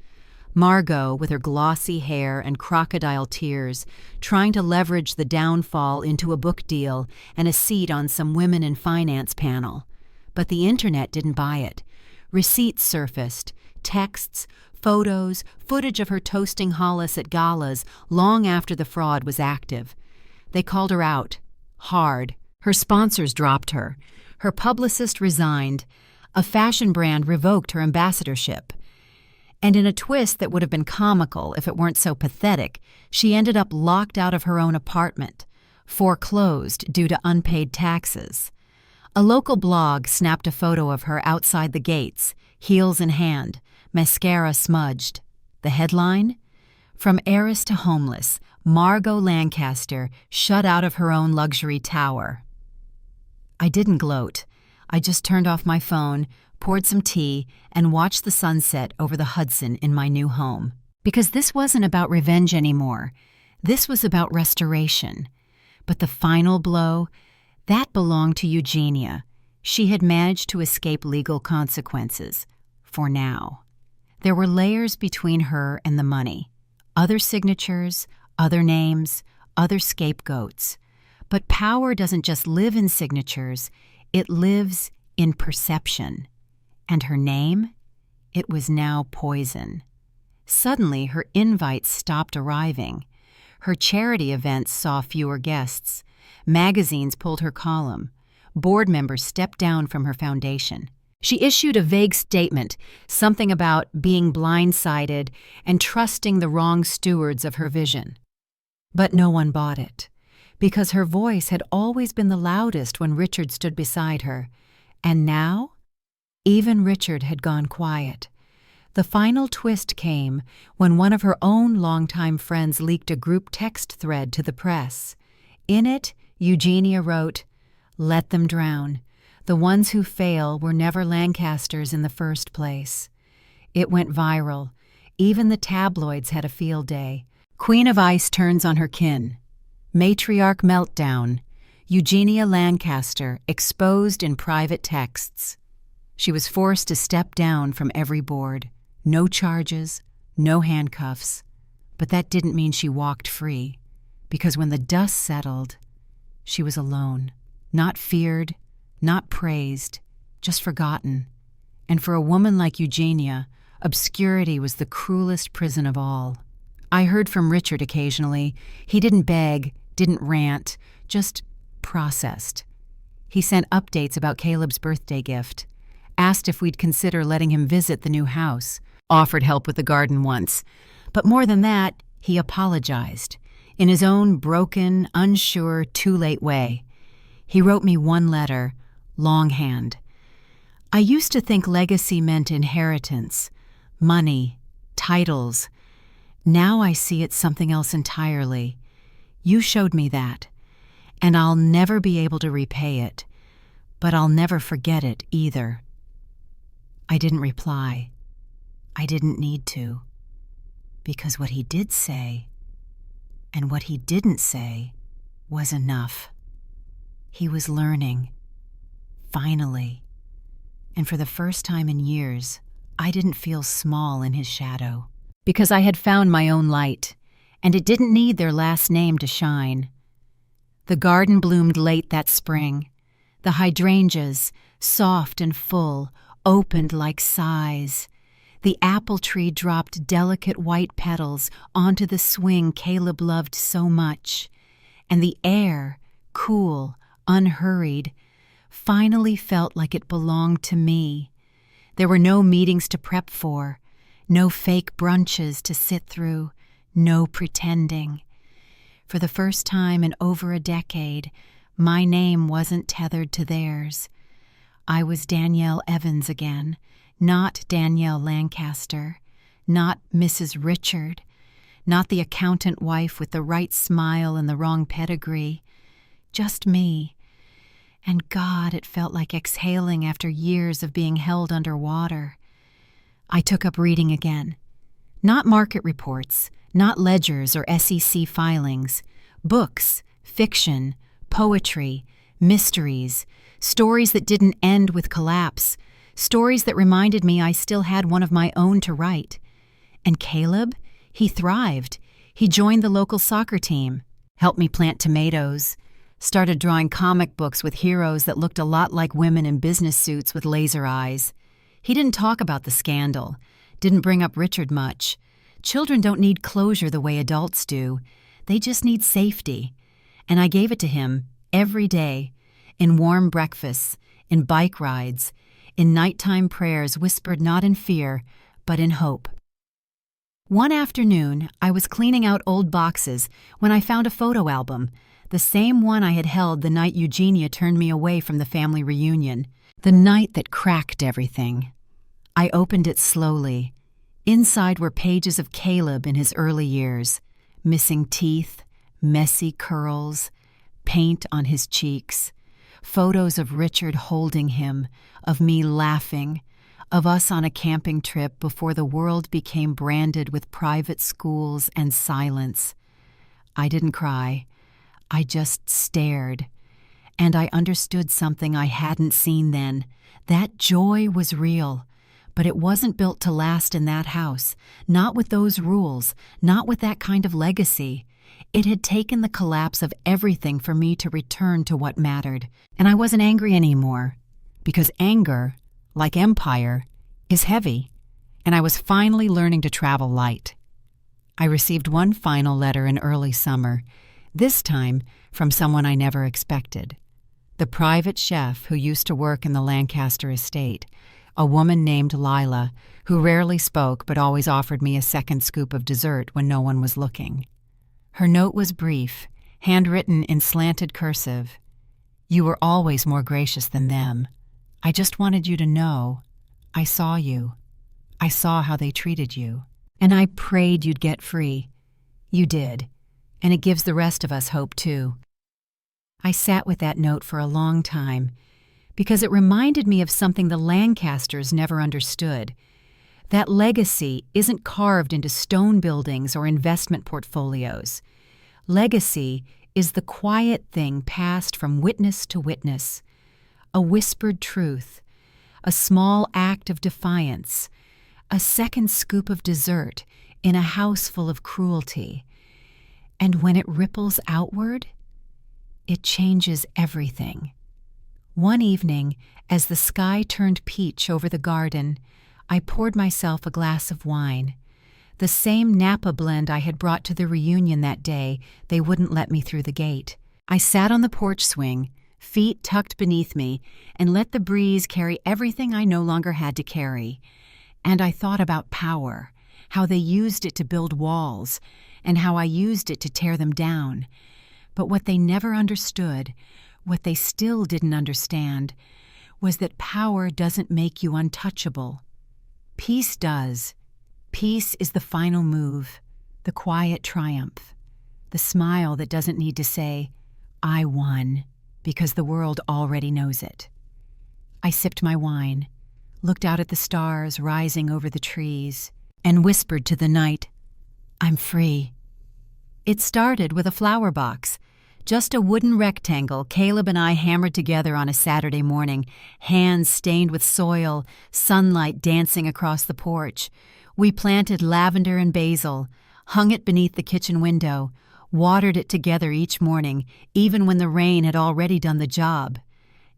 Margot, with her glossy hair and crocodile tears, trying to leverage the downfall into a book deal and a seat on some women in finance panel. But the internet didn't buy it. Receipts surfaced, texts, photos, footage of her toasting Hollis at galas long after the fraud was active. They called her out, hard. Her sponsors dropped her. Her publicist resigned. A fashion brand revoked her ambassadorship. And in a twist that would have been comical if it weren't so pathetic, she ended up locked out of her own apartment, foreclosed due to unpaid taxes. A local blog snapped a photo of her outside the gates, heels in hand, mascara smudged. The headline? From heiress to homeless, Margot Lancaster shut out of her own luxury tower. I didn't gloat. I just turned off my phone, poured some tea, and watched the sunset over the Hudson in my new home. Because this wasn't about revenge anymore. This was about restoration. But the final blow, that belonged to Eugenia. She had managed to escape legal consequences. For now. There were layers between her and the money. Other signatures, other names, other scapegoats. But power doesn't just live in signatures, it lives in perception. And her name? It was now poison. Suddenly, her invites stopped arriving. Her charity events saw fewer guests. Magazines pulled her column. Board members stepped down from her foundation. She issued a vague statement, something about being blindsided and trusting the wrong stewards of her vision. But no one bought it, because her voice had always been the loudest when Richard stood beside her. And now, even Richard had gone quiet. The final twist came when one of her own longtime friends leaked a group text thread to the press. In it, Eugenia wrote, "Let them drown. The ones who fail were never Lancasters in the first place." It went viral. Even the tabloids had a field day. Queen of Ice turns on her kin. Matriarch meltdown. Eugenia Lancaster exposed in private texts. She was forced to step down from every board. No charges, no handcuffs. But that didn't mean she walked free, because when the dust settled, she was alone. Not feared, not praised, just forgotten. And for a woman like Eugenia, obscurity was the cruelest prison of all. I heard from Richard occasionally. He didn't beg, didn't rant, just processed. He sent updates about Caleb's birthday gift, asked if we'd consider letting him visit the new house, offered help with the garden once. But more than that, he apologized, in his own broken, unsure, too-late way. He wrote me one letter, longhand. I used to think legacy meant inheritance, money, titles. Now I see it's something else entirely. You showed me that, and I'll never be able to repay it, but I'll never forget it either. I didn't reply. I didn't need to, because what he did say and what he didn't say was enough. He was learning, finally, and for the first time in years, I didn't feel small in his shadow, because I had found my own light, and it didn't need their last name to shine. The garden bloomed late that spring. The hydrangeas, soft and full, opened like sighs. The apple tree dropped delicate white petals onto the swing Caleb loved so much, and the air, cool, unhurried, finally felt like it belonged to me. There were no meetings to prep for, no fake brunches to sit through, no pretending. For the first time in over a decade, my name wasn't tethered to theirs. I was Danielle Evans again, not Danielle Lancaster, not Mrs. Richard, not the accountant wife with the right smile and the wrong pedigree. Just me. And God, it felt like exhaling after years of being held underwater. I took up reading again. Not market reports, not ledgers or SEC filings. Books, fiction, poetry, mysteries, stories that didn't end with collapse, stories that reminded me I still had one of my own to write. And Caleb, he thrived. He joined the local soccer team, helped me plant tomatoes, started drawing comic books with heroes that looked a lot like women in business suits with laser eyes. He didn't talk about the scandal, didn't bring up Richard much. Children don't need closure the way adults do. They just need safety. And I gave it to him every day, in warm breakfasts, in bike rides, in nighttime prayers whispered not in fear, but in hope. One afternoon, I was cleaning out old boxes when I found a photo album, the same one I had held the night Eugenia turned me away from the family reunion, the night that cracked everything. I opened it slowly. Inside were pages of Caleb in his early years, missing teeth, messy curls, paint on his cheeks, photos of Richard holding him, of me laughing, of us on a camping trip before the world became branded with private schools and silence. I didn't cry. I just stared. And I understood something I hadn't seen then. That joy was real. But it wasn't built to last in that house, not with those rules, not with that kind of legacy. It had taken the collapse of everything for me to return to what mattered. And I wasn't angry anymore, because anger, like empire, is heavy, and I was finally learning to travel light. I received one final letter in early summer, this time from someone I never expected. The private chef who used to work in the Lancaster estate, a woman named Lila, who rarely spoke but always offered me a second scoop of dessert when no one was looking. Her note was brief, handwritten in slanted cursive. You were always more gracious than them. I just wanted you to know. I saw you. I saw how they treated you. And I prayed you'd get free. You did. And it gives the rest of us hope, too. I sat with that note for a long time, because it reminded me of something the Lancasters never understood. That legacy isn't carved into stone buildings or investment portfolios. Legacy is the quiet thing passed from witness to witness, a whispered truth, a small act of defiance, a second scoop of dessert in a house full of cruelty. And when it ripples outward, it changes everything. One evening, as the sky turned peach over the garden, I poured myself a glass of wine. The same Napa blend I had brought to the reunion that day. They wouldn't let me through the gate. I sat on the porch swing, feet tucked beneath me, and let the breeze carry everything I no longer had to carry. And I thought about power, how they used it to build walls, and how I used it to tear them down. But what they never understood, what they still didn't understand, was that power doesn't make you untouchable. Peace does. Peace is the final move, the quiet triumph, the smile that doesn't need to say, "I won," because the world already knows it. I sipped my wine, looked out at the stars rising over the trees, and whispered to the night, "I'm free." It started with a flower box, just a wooden rectangle Caleb and I hammered together on a Saturday morning, hands stained with soil, sunlight dancing across the porch. We planted lavender and basil, hung it beneath the kitchen window, watered it together each morning, even when the rain had already done the job.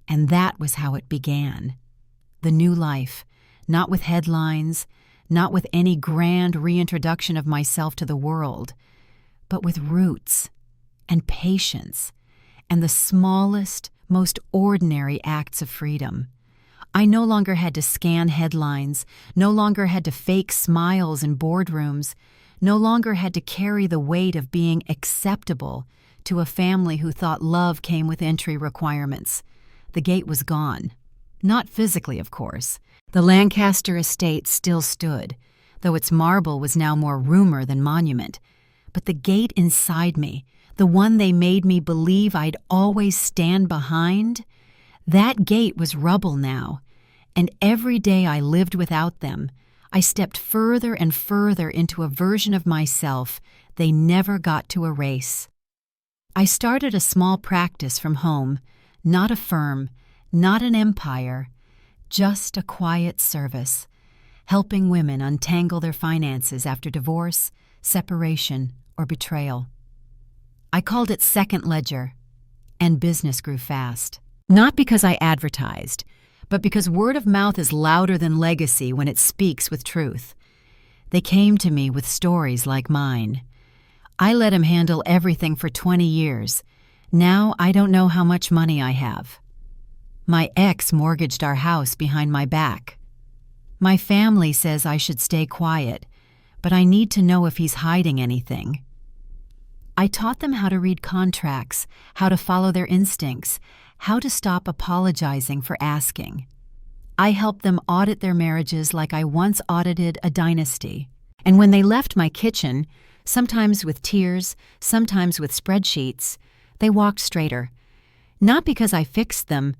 And that was how it began. The new life, not with headlines, not with any grand reintroduction of myself to the world, but with roots and patience and the smallest, most ordinary acts of freedom. I no longer had to scan headlines, no longer had to fake smiles in boardrooms, no longer had to carry the weight of being acceptable to a family who thought love came with entry requirements. The gate was gone. Not physically, of course. The Lancaster estate still stood, though its marble was now more rumor than monument. But the gate inside me, the one they made me believe I'd always stand behind, that gate was rubble now, and every day I lived without them, I stepped further and further into a version of myself they never got to erase. I started a small practice from home, not a firm, not an empire, just a quiet service, helping women untangle their finances after divorce, separation, or betrayal. I called it Second Ledger, and business grew fast. Not because I advertised, but because word of mouth is louder than legacy when it speaks with truth. They came to me with stories like mine. I let him handle everything for 20 years. Now I don't know how much money I have. My ex mortgaged our house behind my back. My family says I should stay quiet, but I need to know if he's hiding anything. I taught them how to read contracts, how to follow their instincts, how to stop apologizing for asking. I helped them audit their marriages like I once audited a dynasty. And when they left my kitchen, sometimes with tears, sometimes with spreadsheets, they walked straighter. Not because I fixed them,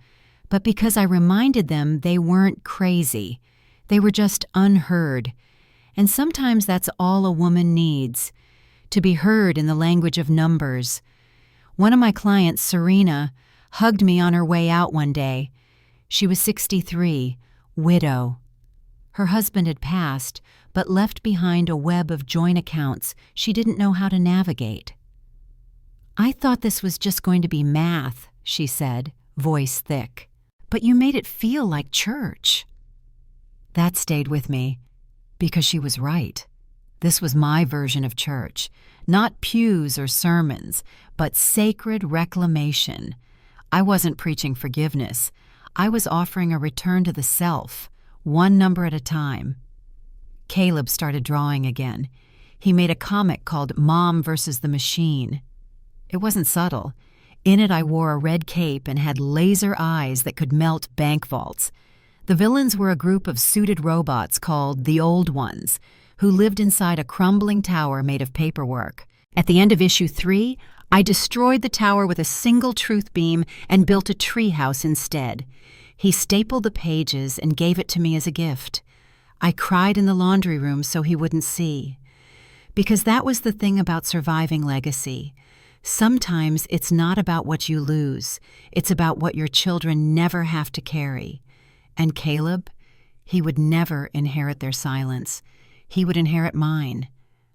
but because I reminded them they weren't crazy. They were just unheard. And sometimes that's all a woman needs, to be heard in the language of numbers. One of my clients, Serena, hugged me on her way out one day. She was 63, widow. Her husband had passed, but left behind a web of joint accounts she didn't know how to navigate. "I thought this was just going to be math," she said, voice thick. "But you made it feel like church." That stayed with me, because she was right. This was my version of church, not pews or sermons, but sacred reclamation. I wasn't preaching forgiveness. I was offering a return to the self, one number at a time. Caleb started drawing again. He made a comic called Mom versus the Machine. It wasn't subtle. In it, I wore a red cape and had laser eyes that could melt bank vaults. The villains were a group of suited robots called the Old Ones, who lived inside a crumbling tower made of paperwork. At the end of issue 3, I destroyed the tower with a single truth beam and built a treehouse instead. He stapled the pages and gave it to me as a gift. I cried in the laundry room so he wouldn't see. Because that was the thing about surviving legacy. Sometimes it's not about what you lose, it's about what your children never have to carry. And Caleb, he would never inherit their silence. He would inherit mine,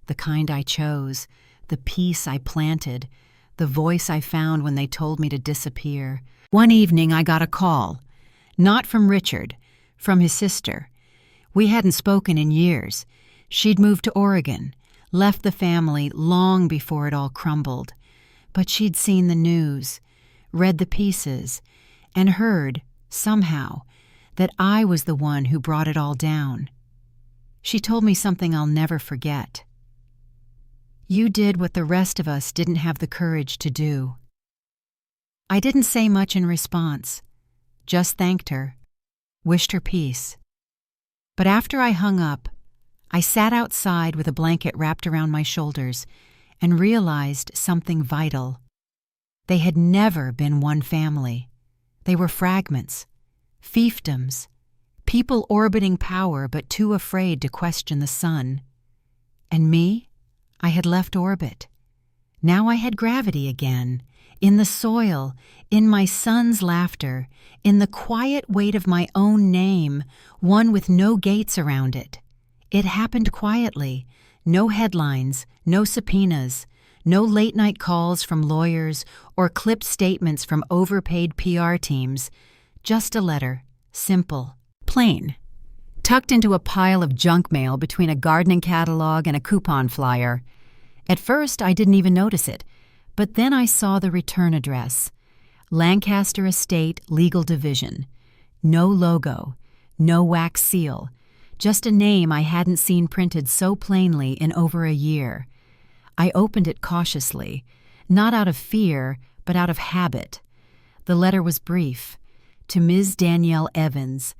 the kind I chose, the peace I planted, the voice I found when they told me to disappear. One evening I got a call, not from Richard, from his sister. We hadn't spoken in years. She'd moved to Oregon, left the family long before it all crumbled. But she'd seen the news, read the pieces, and heard, somehow, that I was the one who brought it all down. She told me something I'll never forget. You did what the rest of us didn't have the courage to do. I didn't say much in response, just thanked her, wished her peace. But after I hung up, I sat outside with a blanket wrapped around my shoulders and realized something vital. They had never been one family. They were fragments, fiefdoms, people orbiting power but too afraid to question the sun. And me? I had left orbit. Now I had gravity again, in the soil, in my son's laughter, in the quiet weight of my own name, one with no gates around it. It happened quietly, no headlines, no subpoenas, no late-night calls from lawyers or clipped statements from overpaid PR teams, just a letter, simple, plain, tucked into a pile of junk mail between a gardening catalog and a coupon flyer. At first, I didn't even notice it, but then I saw the return address. Lancaster Estate Legal Division. No logo, no wax seal, just a name I hadn't seen printed so plainly in over a year. I opened it cautiously, not out of fear, but out of habit. The letter was brief. To Ms. Danielle Evans,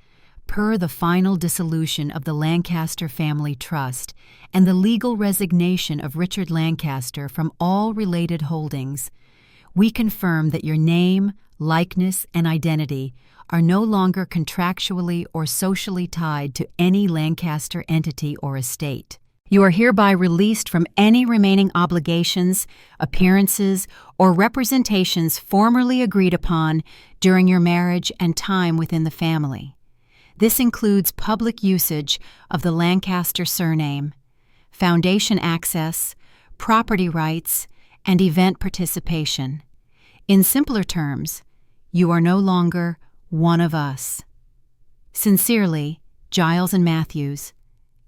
per the final dissolution of the Lancaster Family Trust and the legal resignation of Richard Lancaster from all related holdings, we confirm that your name, likeness, and identity are no longer contractually or socially tied to any Lancaster entity or estate. You are hereby released from any remaining obligations, appearances, or representations formerly agreed upon during your marriage and time within the family. This includes public usage of the Lancaster surname, foundation access, property rights, and event participation. In simpler terms, you are no longer one of us. Sincerely, Giles and Matthews,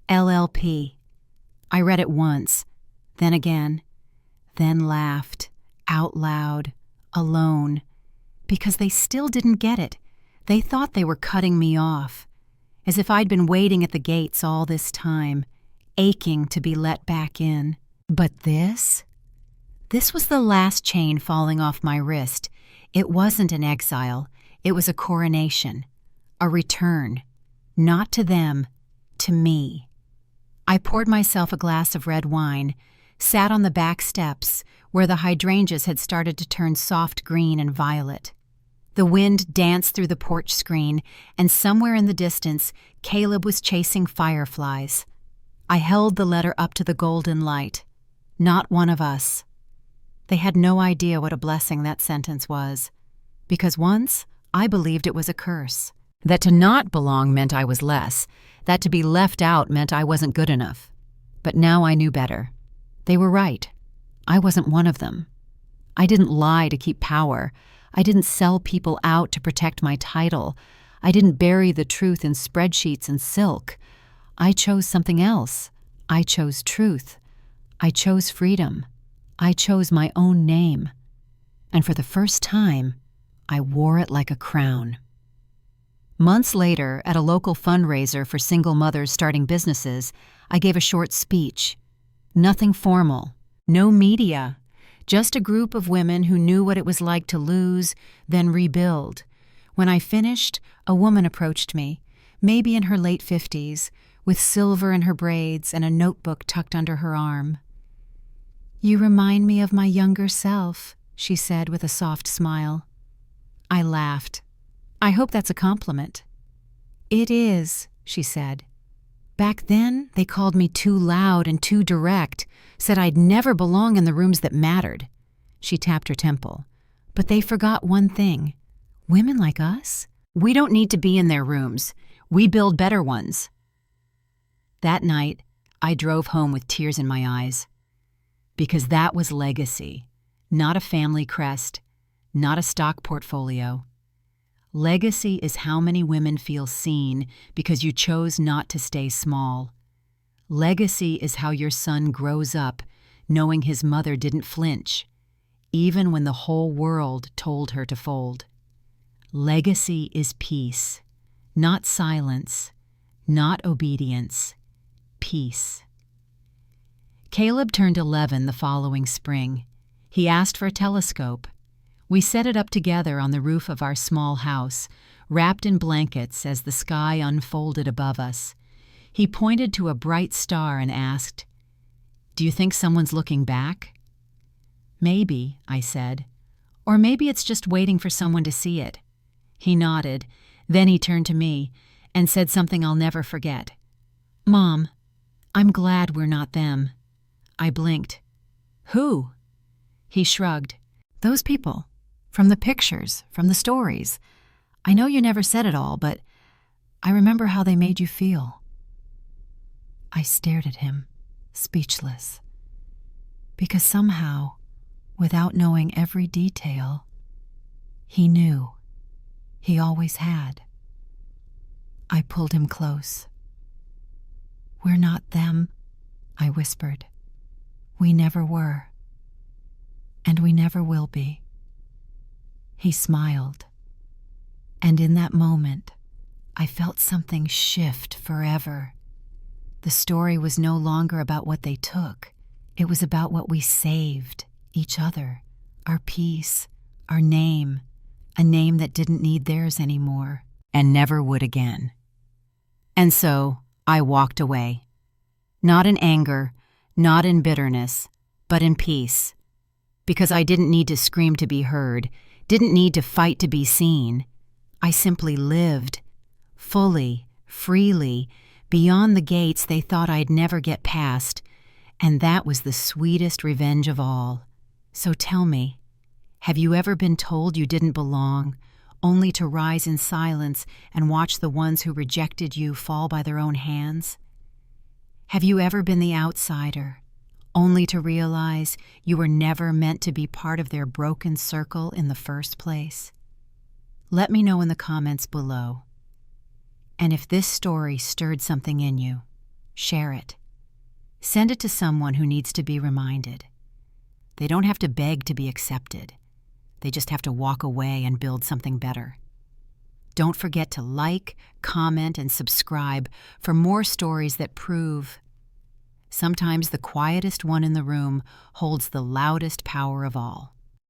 LLP. I read it once, then again, then laughed, out loud, alone, because they still didn't get it. They thought they were cutting me off, as if I'd been waiting at the gates all this time, aching to be let back in. But this was the last chain falling off my wrist. It wasn't an exile, it was a coronation, a return, not to them, to me. I poured myself a glass of red wine, sat on the back steps where the hydrangeas had started to turn soft green and violet. The wind danced through the porch screen, and somewhere in the distance, Caleb was chasing fireflies. I held the letter up to the golden light. Not one of us. They had no idea what a blessing that sentence was, because once I believed it was a curse. That to not belong meant I was less, that to be left out meant I wasn't good enough. But now I knew better. They were right. I wasn't one of them. I didn't lie to keep power. I didn't sell people out to protect my title. I didn't bury the truth in spreadsheets and silk. I chose something else. I chose truth. I chose freedom. I chose my own name. And for the first time, I wore it like a crown. Months later, at a local fundraiser for single mothers starting businesses, I gave a short speech. Nothing formal, no media, just a group of women who knew what it was like to lose, then rebuild. When I finished, a woman approached me, maybe in her late 50s, with silver in her braids and a notebook tucked under her arm. "You remind me of my younger self," she said with a soft smile. I laughed. "I hope that's a compliment." "It is," she said. Back then, they called me too loud and too direct, said I'd never belong in the rooms that mattered. She tapped her temple. But they forgot one thing. Women like us? We don't need to be in their rooms. We build better ones. That night, I drove home with tears in my eyes. Because that was legacy, not a family crest, not a stock portfolio. Legacy is how many women feel seen because you chose not to stay small. Legacy is how your son grows up knowing his mother didn't flinch, even when the whole world told her to fold. Legacy is peace, not silence, not obedience, peace. Caleb turned 11 the following spring. He asked for a telescope. We set it up together on the roof of our small house, wrapped in blankets as the sky unfolded above us. He pointed to a bright star and asked, "Do you think someone's looking back?" "Maybe," I said. "Or maybe it's just waiting for someone to see it." He nodded. Then he turned to me and said something I'll never forget. "Mom, I'm glad we're not them." I blinked. "Who?" He shrugged. "Those people. From the pictures, from the stories. I know you never said it all, but I remember how they made you feel." I stared at him, speechless. Because somehow, without knowing every detail, he knew. He always had. I pulled him close. "We're not them," I whispered. "We never were. And we never will be." He smiled. And in that moment, I felt something shift forever. The story was no longer about what they took. It was about what we saved, each other, our peace, our name, a name that didn't need theirs anymore and never would again. And so I walked away. Not in anger, not in bitterness, but in peace. Because I didn't need to scream to be heard, didn't need to fight to be seen. I simply lived, fully, freely, beyond the gates they thought I'd never get past, and that was the sweetest revenge of all. So tell me, have you ever been told you didn't belong, only to rise in silence and watch the ones who rejected you fall by their own hands? Have you ever been the outsider, only to realize you were never meant to be part of their broken circle in the first place? Let me know in the comments below. And if this story stirred something in you, share it. Send it to someone who needs to be reminded. They don't have to beg to be accepted. They just have to walk away and build something better. Don't forget to like, comment, and subscribe for more stories that prove sometimes the quietest one in the room holds the loudest power of all.